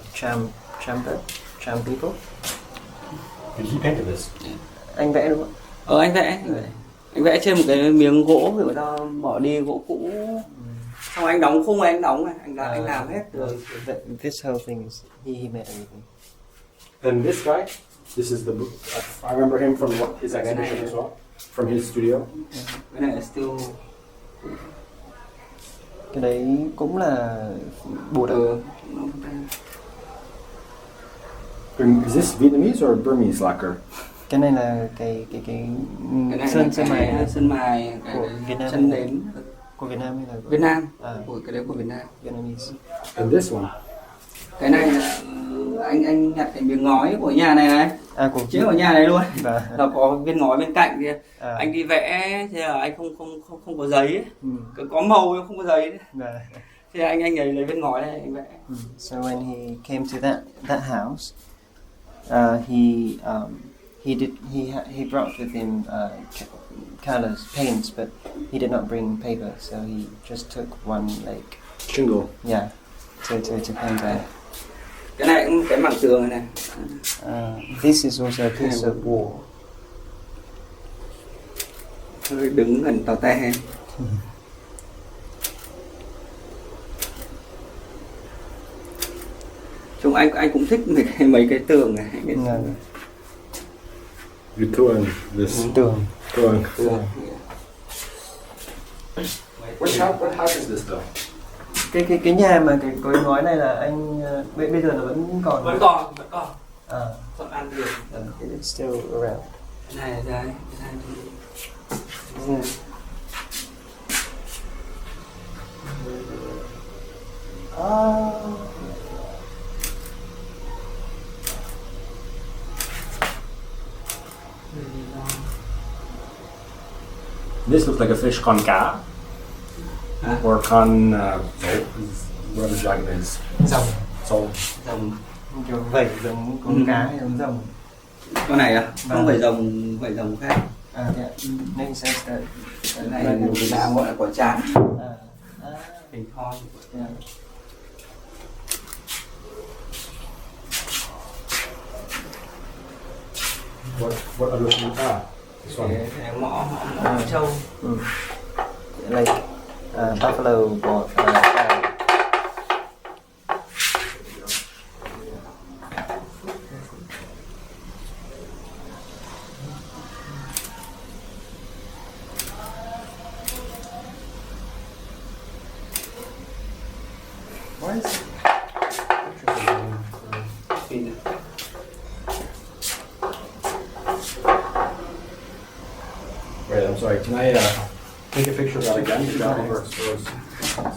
Cham people. Did he paint this? Anh vẽ đúng không? Anh vẽ trên một cái miếng gỗ, người ta bỏ đi gỗ cũ. Xong anh đóng khung, anh làm hết rồi. This whole thing is he made everything. And this guy, this is I remember him from his exhibition as well, from his studio. Cái này là still. Cái đấy cũng là bột Is this Vietnamese or Burmese lacquer? Cái này là cái sơn mài của Việt Nam. chân nến Của Việt Nam hay là Việt Nam. Của cái đấy của Việt Nam. Vietnamese. And this one? Cái này là anh nhặt cái miếng ngói của nhà này. Của chiếc ở nhà này luôn. Nó có viên ngói bên cạnh kia. Anh đi vẽ thế là anh không có giấy ấy. Có màu nhưng không có giấy đấy. Thì anh ấy lấy viên ngói này anh vẽ. So when he came to that house, he brought with him colors, paints, but he did not bring paper, so he just took one like shingle. Yeah, to paint that. Cái này cũng cái mảng tường này. This is also a piece of wall. Thôi đứng gần tàu te. Chúng anh cũng thích mấy cái tường này. You tường this tường. What house is this though? Cái nhà mà cái ngói này là anh bây giờ nó vẫn còn. Vẫn còn. Còn ăn được. It's still around. Này đây, This looks like a fish con cá or con dấu, whatever the dragon is. Rồng. Dấu. Rồng. Kiểu vẩy giống con cá hay giống rồng. Con này à? Không Vâng. phải rồng khác. Yeah. Makes sense that. Cái này người Việt Nam gọi là quả trán. Hình thoi. Yeah. What other thing? This one. Cái mõ trâu. Like buffalo or cow. Why is it? Wait, I'm sorry. Can I take a picture of that again? You got overexposed.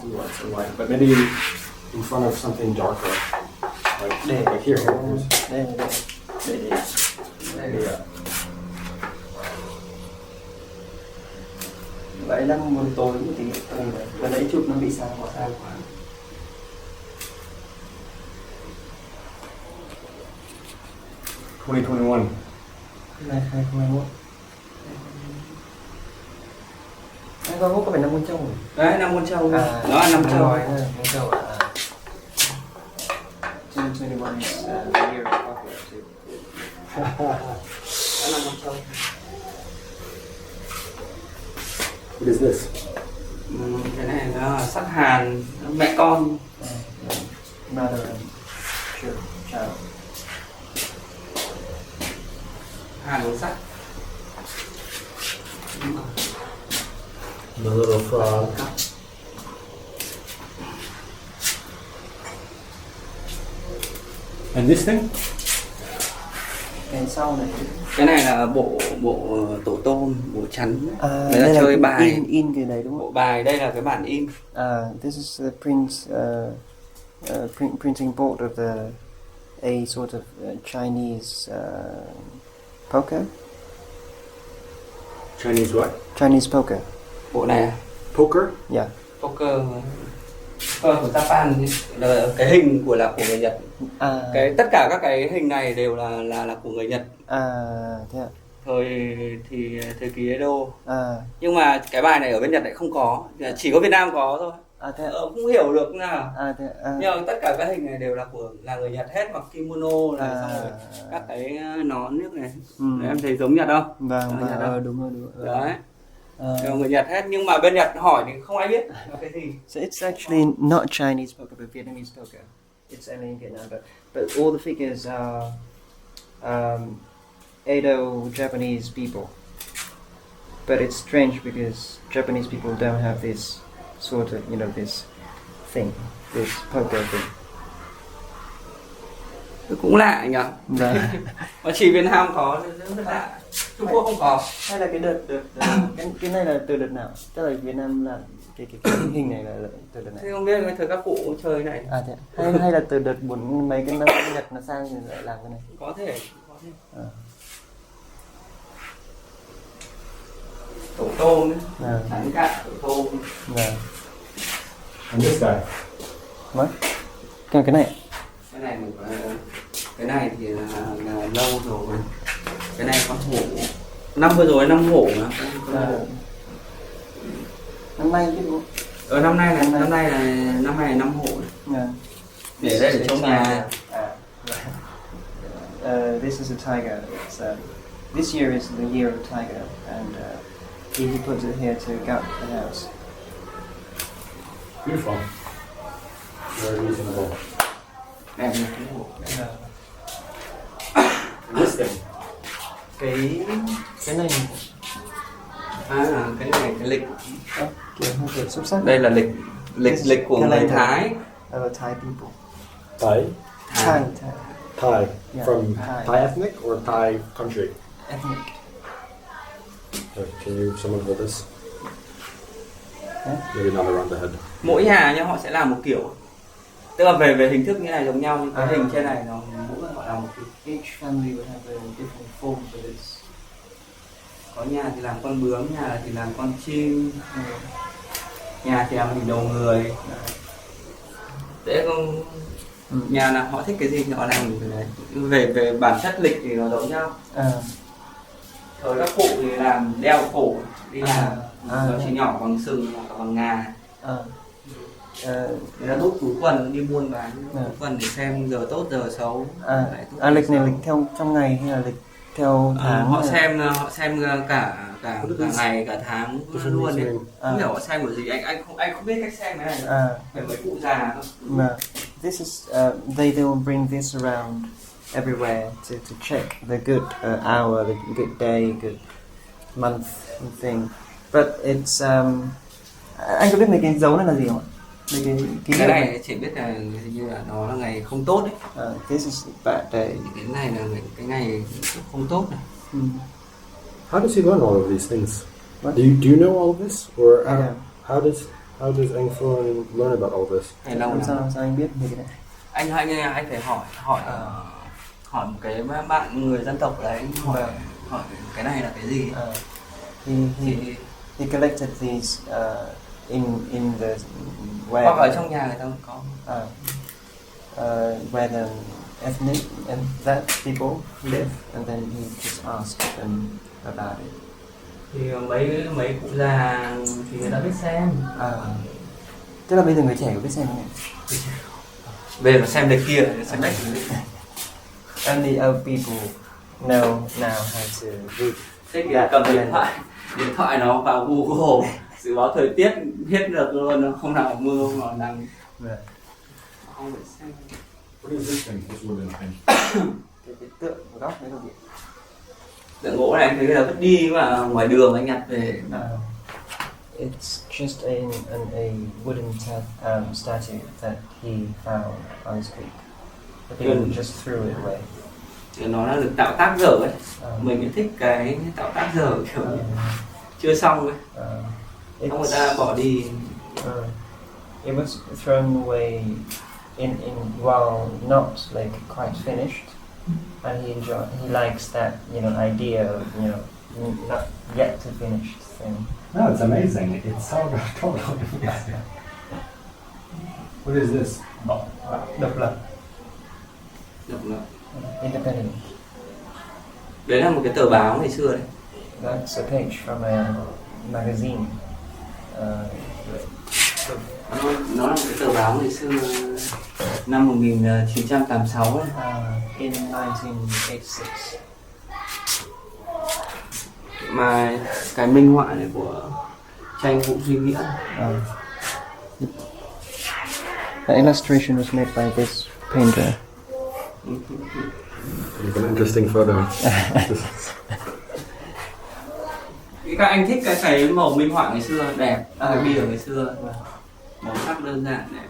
See what's in light, but maybe in front of something darker, like here. Yeah. Vậy đang muốn tối một tí. Và đấy chụp nó bị sáng quá. 2021. Này 2021. 2021 có phải năm con trâu không? Đấy, 5 con trâu. Đó là 5 trâu. Con trâu à. 2021 is the year of popular too. Đó là 5 trâu. What is this? Cái này nó là sắc hàn mẹ con. Mother and child. Hàn bằng sắt. The little frog. And this thing? Cái sau này. Cái này là bộ tổ tôm, bộ chắn. Đấy Đây là chơi bài. In cái này đúng không? Bộ bài đây là cái bản in. This is the printing board of a sort of Chinese poker. Chinese what? Chinese poker. Bộ này à? Poker? Yeah. Poker của Japan là cái hình của người Nhật. Tất cả các cái hình này đều là của người Nhật. Thế ạ. Thời kỳ Edo. Nhưng mà cái bài này ở bên Nhật lại không có, chỉ có Việt Nam có thôi. Không hiểu được nào. Nhưng mà tất cả các hình này đều là người Nhật hết, mặc kimono này, xong rồi các cái nón nước này. Đấy, em thấy giống Nhật không? Vâng, đúng rồi. Đấy. Đều người Nhật hết, nhưng mà bên Nhật hỏi thì không ai biết là cái gì. So it's actually not Chinese poker, but Vietnamese poker. It's only in Vietnam, but all the figures are Edo Japanese people. But it's strange because Japanese people don't have this sort of, this thing, this poker thing. Cũng lạ nhỉ? Dạ. Mà chỉ Việt Nam có, rất lạ. Trung Quốc không có. Hay là cái đợt cái này là từ đợt nào? Tức là Việt Nam là cái hình này là từ đợt nào? Thế không biết cái thời các cụ chơi này. Thế hay là từ đợt mấy cái năm Nhật nó sang thì lại làm cái này? Có thể. Tổ tôm đấy. Đánh cạn tổ tôm. And this guy? What? Cái này. Cái này thì là lâu rồi. Cái này con hổ. Năm vừa rồi năm hổ mà. Năm nay chứ đúng không? Năm nay là năm hổ. Để đây để trong nhà. This is a tiger. This year is the year of tiger, and he puts it here to guard the house. Beautiful. Very reasonable. Đẹp nhỉ, cái hổ. And this thing? Cái này. Cái này cái lịch. Kiểu xuất sắc. Đây là lịch của người Thái. Thai people. Thai? Thai. Yeah, from Thai ethnic or Thai country? Ethnic. Can someone hold this? Maybe not around the head. Mỗi nhà nhá, họ sẽ làm một kiểu. Tức là về hình thức như này giống nhau, nhưng cái hình trên này mỗi người họ làm một kiểu. Each family would have a different form for this. có nhà thì làm con bướm, nhà thì làm con chim, nhà thì làm hình đầu người. Dễ không? Nhà là họ thích cái gì thì họ làm cái đấy. Về bản chất lịch thì nó giống nhau. Thời các cụ thì làm đeo cổ đi làm, nó chỉ nhỏ bằng sừng hoặc bằng ngà. Người ta đút túi quần đi buôn bán túi quần để xem giờ tốt giờ xấu. Lịch này lịch theo trong ngày hay là lịch theo tháng? Họ xem cả ngày cả tháng luôn đấy. Không hiểu họ xem của gì, anh không biết cách xem cái này. Phải mấy cụ già không? This is they will bring this around everywhere to check the good hour, the good day, good month thing. But it's anh có biết mấy cái dấu này là gì không ạ? Cái này chỉ biết là hình như là nó là ngày không tốt đấy. This is bad day. Cái này là cái ngày không tốt này. How does he learn all of these things? Do you know all of this, or how does Anh Phương learn about all this? Sao anh biết về cái này? Anh phải hỏi một cái bạn người dân tộc đấy, hỏi cái này là cái gì? He collected these in the where. Hoặc ở trong nhà người ta có. Where the ethnic and that people live, and then he just asked them about it. Thì mấy cụ già thì người ta biết xem. Tức là bây giờ người trẻ có biết xem không? Về mà xem lịch kia, xem lịch. Only old people know now how to read. Thế thì cầm điện thoại nó vào Google dự báo thời tiết hết được luôn, không nào mưa không nào nắng. Không phải xem. What is this thing? This wooden thing. Cái tượng góc đấy là gì? Tượng gỗ này anh thấy là vứt đi mà ngoài đường anh nhặt về. It's just a wooden statue that he found on the street. The people just threw it away. Nó là được tạo tác dở ấy. Mình cũng thích cái tạo tác dở kiểu chưa xong ấy. Không người ta bỏ đi. It was thrown away in while not like quite finished, and he likes that idea of not yet to finished thing. No, it's amazing. It's so totally amazing. What is this? Độc lập. Independent. Đấy là một cái tờ báo ngày xưa đấy. That's a page from a magazine. Nó là một cái tờ báo ngày xưa năm 1986 ấy. In 1986. Mà cái minh họa này của tranh Vũ Duy Nghĩa. The illustration was made by this painter. An interesting photo. Các anh thích cái màu minh họa ngày xưa đẹp, cái bìa ngày xưa màu sắc đơn giản đẹp.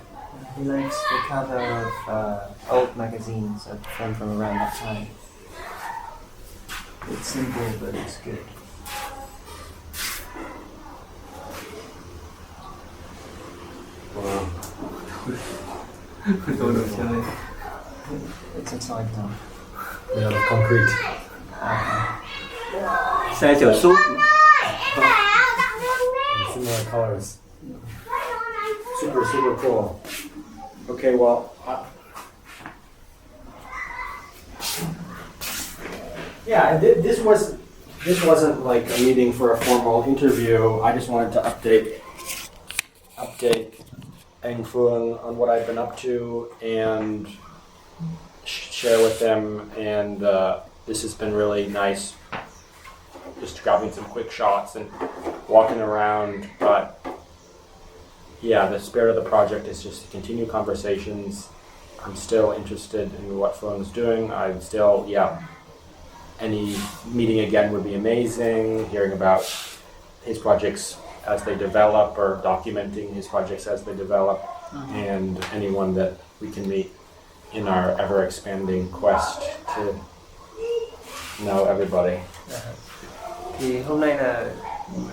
He likes the cover of old magazines from around that time. It's simple but it's good. Wow. Tôi đồ chơi. It's exciting. Made out of concrete. Xe chở súp. Similar colors. Super cool. Okay, well, yeah, this wasn't like a meeting for a formal interview. I just wanted to update Anh Phương on what I've been up to and share with them. And this has been really nice, just grabbing some quick shots and walking around. But yeah, the spirit of the project is just to continue conversations. I'm still interested in what Phương is doing. I'm still, any meeting again would be amazing. Hearing about his projects as they develop, or documenting his projects as they develop, and anyone that we can meet in our ever-expanding quest to know everybody. Thì hôm nay là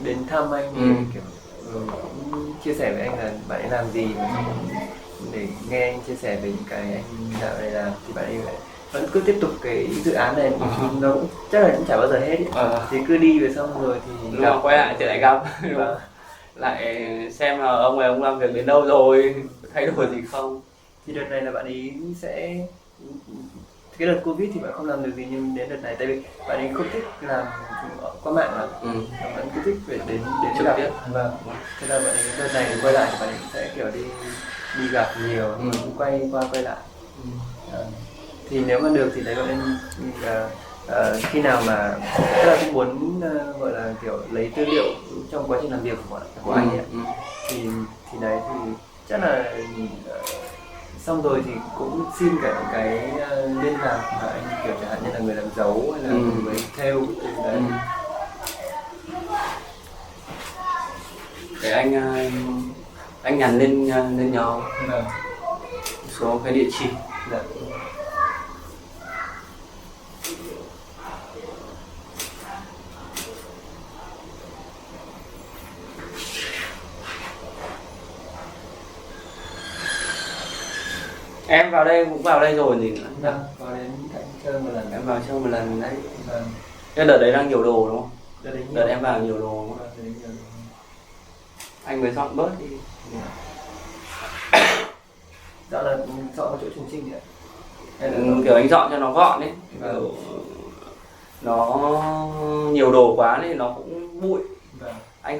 đến thăm anh thì kiểu chia sẻ với anh là bạn ấy làm gì để nghe anh chia sẻ về những cái anh dạo này làm, thì bạn ấy vẫn cứ tiếp tục cái dự án này, nó cũng chắc là cũng chả bao giờ hết ý. Thì cứ đi về xong rồi thì Đúng rồi, quay lại thì lại gặp. Vâng. Lại xem là ông ấy ông làm việc đến đâu rồi, thay đổi gì không. Thì đợt này là bạn ấy sẽ, cái đợt Covid thì bạn không làm được gì, nhưng đến đợt này tại vì bạn ấy không thích làm qua mạng lắm, bạn cứ thích về đến Trực gặp. tiếp. Vâng. Thế là bạn ấy đợt này thì quay lại thì bạn ấy sẽ kiểu đi gặp nhiều, cũng quay qua quay lại. Thì nếu mà được thì thấy bạn ấy khi nào mà tức là cũng muốn gọi là kiểu lấy tư liệu trong quá trình làm việc của anh ấy, thì đấy thì chắc là xong rồi thì cũng xin cả cái liên lạc mà anh kiểu chẳng hạn như là người làm dấu hay là người theo đấy. Để anh nhắn lên nhóm số cái địa chỉ. Dạ. Em vào đây cũng vào đây rồi gì nữa. Vâng, vào đến cạnh chơi một lần. Em vào chơi một lần đấy. Vâng. Cái đợt đấy đang nhiều đồ đúng không? Đợt em vào nhiều đồ đúng không? Anh mới dọn bớt đi. Dọn vào chỗ Trường Trinh ạ. Kiểu anh dọn cho nó gọn ấy. Kiểu nó nhiều đồ quá nên nó cũng bụi. Anh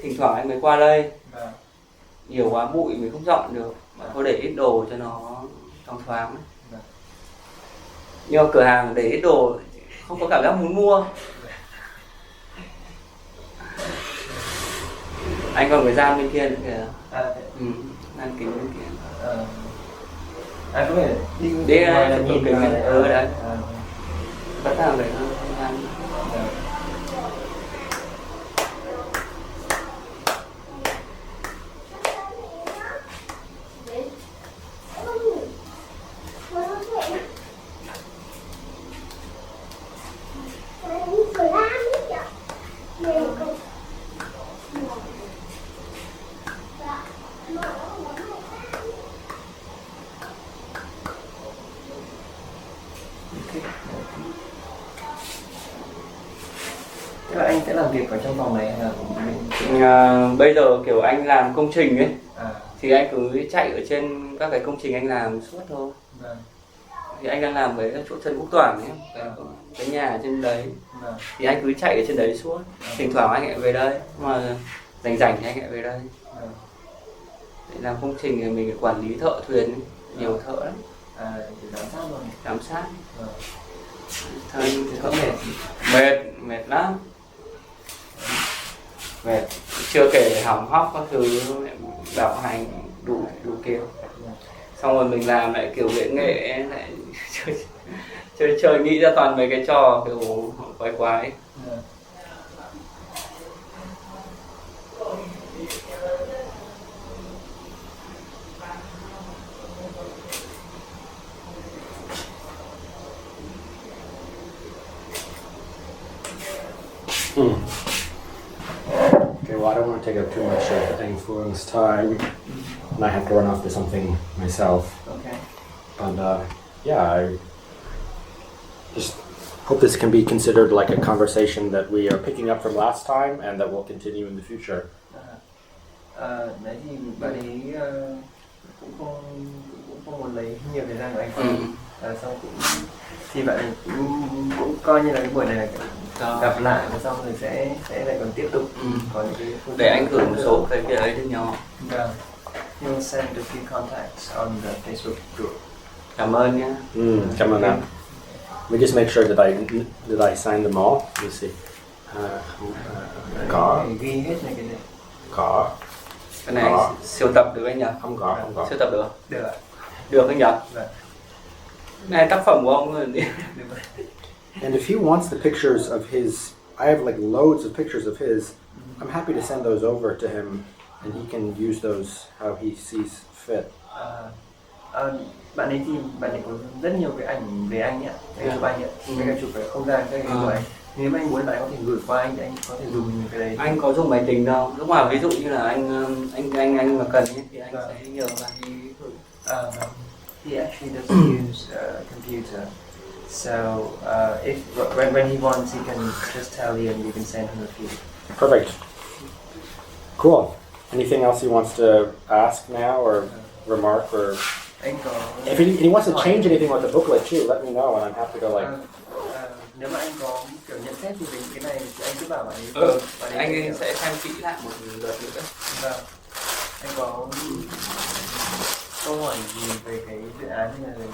thỉnh thoảng anh mới qua đây. Nhiều quá bụi mình không dọn được, mà thôi để ít đồ cho nó thoáng thoáng. Nhưng mà cửa hàng để ít đồ không có cảm giác muốn mua. Anh còn cái gian bên kia nữa kìa. Gian kính bên kia. Có thể đi ngoài là nhìn vào đấy. Đấy. Bắt đầu đấy nó gian. Thế là anh sẽ làm việc ở trong phòng này hay là bây giờ kiểu anh làm công trình ấy, thì anh cứ chạy ở trên các cái công trình anh làm suốt thôi. Thì anh đang làm với chỗ Trần Quốc Toản ấy, cái nhà ở trên đấy. Thì anh cứ chạy ở trên đấy suốt. Thỉnh thoảng anh lại về đây, mà rảnh thì anh lại về đây. Để làm công trình thì mình phải quản lý thợ thuyền ấy. Nhiều thợ lắm. Để giám sát luôn. Giám sát. Thời có mệt lắm. Mệt. Chưa kể hỏng hóc các thứ, bảo hành đủ kiểu. Xong rồi mình làm lại kiểu nghệ lại chơi nghĩ ra toàn mấy cái trò kiểu quái. Okay, well, I don't want to take up too much of Anh Phuong's time, and I have to run off to something myself. Okay. And yeah, I just hope this can be considered like a conversation that we are picking up from last time and that will continue in the future. Đấy thì bạn ấy cũng không muốn lấy nhiều thời gian của anh. Xong cũng thì bạn ấy cũng coi như là cái buổi này gặp lại và xong rồi sẽ lại còn tiếp tục. Có những cái để anh gửi một số cái ấy cho nhau. You'll send a few contacts on the Facebook group. Cảm ơn nhé. Cảm ơn anh. Let me just make sure that I sign them all. Let me see. Có. Ghi hết này cái này. Có. Cái này siêu tập được anh nhỉ? Không có. Siêu tập được không? Được ạ. Được anh nhỉ? Này tác phẩm của ông rồi. And if he wants the pictures of his, I have like loads of pictures of his. I'm happy to send those over to him, and he can use those how he sees fit. Bạn ấy có rất nhiều cái ảnh về anh nhé, cái chụp anh nhé, cái chụp cái không gian cái của anh. Nếu mà anh muốn bạn có thể gửi qua anh thì anh có thể dùng cái đấy. Anh có dùng máy tính đâu. Lúc mà ví dụ như là anh mà cần ấy, thì anh sẽ nhờ bạn đi gửi. he actually doesn't use a computer. So if when he wants, he can just tell you, and you can send him a few. Perfect. Cool. Anything else he wants to ask now or remark or? Anh có If he wants to change anything with the booklet too, let me know and I'm happy to like. nếu mà anh có kiểu nhận xét gì về cái này thì anh cứ bảo bạn ấy. Anh ấy sẽ xem kỹ lại một lượt nữa. Vâng. Anh có câu hỏi gì về cái dự án hay là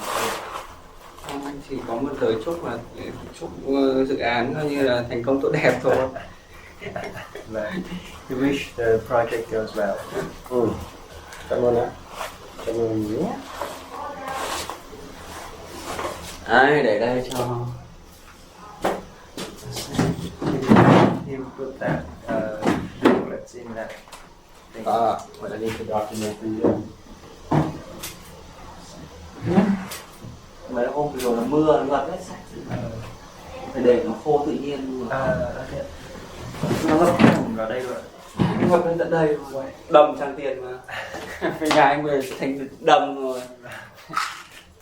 Không, anh chỉ có một lời chúc là chúc dự án coi như là thành công tốt đẹp thôi. You wish the project goes well. Cảm ơn ạ. Cảm ơn nhiều. Ai để đây cho. You put that booklets in that thing. But I need to document the. Mấy hôm vừa rồi là mưa nó ngập hết sạch. Phải để nó khô tự nhiên. Okay. Nó ngập hẳn vào đây rồi. Nó ngập lên tận đây rồi. Đầm Tràng Tiền mà. Nhà anh bây giờ sẽ thành đầm rồi.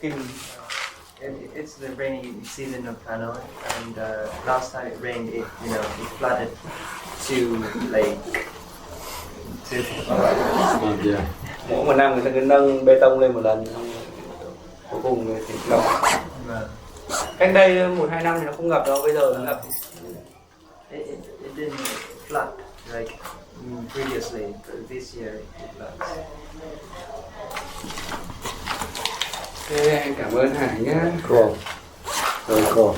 Kinh. It's the rainy season of Hanoi, and last time it rained, it flooded to like. Yeah. Mỗi một năm người ta cứ nâng bê tông lên một lần, cuối cùng thì ngập. Cách đây 1-2 năm thì nó không ngập đâu, bây giờ nó ngập. It didn't flood like previously, but this year it floods. Ok, anh cảm ơn Hải nhé. Cool. Very cool.